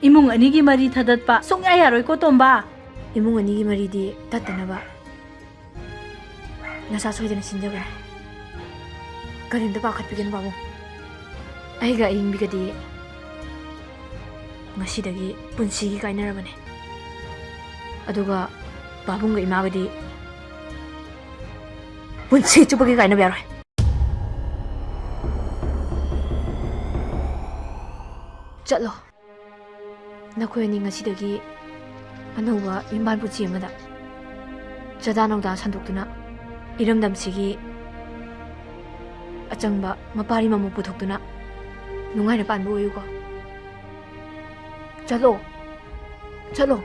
ꯏꯃꯨꯡ ꯑꯅꯤꯒꯤ ꯃꯔꯤ ꯊꯗꯠꯄ ꯁꯨꯡꯌꯥ ꯌꯥꯔꯣꯏꯀꯣ ꯇꯣꯝꯕ. 이몽 아니기 말이디 따뜻나봐. 나사 소이드는 신적을. 그림도 바깥비기는 바보. 아이가 이ing비가디. ngasiꯗꯒꯤ ꯄꯨꯟꯁꯤꯒꯤ ꯀꯥꯏꯅꯔꯕꯅꯦ. ꯑꯗꯨꯒ ꯄꯥꯕꯨꯡꯒ ꯏꯃꯥꯒꯗꯤ ꯄꯨꯟꯁꯤ ꯆꯨꯞꯄꯒꯤ ꯀꯥꯏꯅꯕ ꯌꯥꯔꯣꯏ. ꯆꯠꯂꯣ. ꯅꯈꯣꯏ ꯑꯅꯤ ꯉꯁꯤꯗꯒꯤ ꯑꯅꯧꯕ ꯌꯨꯝꯕꯥꯟ ꯄꯨꯟꯁꯤ ꯑꯃꯗ ꯆꯥꯗꯥ ꯅꯧꯗꯥ ꯁꯟꯗꯣꯛꯇꯨꯅ ꯏꯔꯝꯗꯝꯁꯤꯒꯤ ꯑꯆꯪꯕ ꯃꯄꯥꯔꯤ ꯃꯃꯨ ꯄꯨꯊꯣꯛꯇꯨꯅ ꯅꯨꯡꯉꯥꯏꯅ ꯄꯥꯟꯕ ꯑꯣꯏꯌꯨꯀꯣ. चलो चलो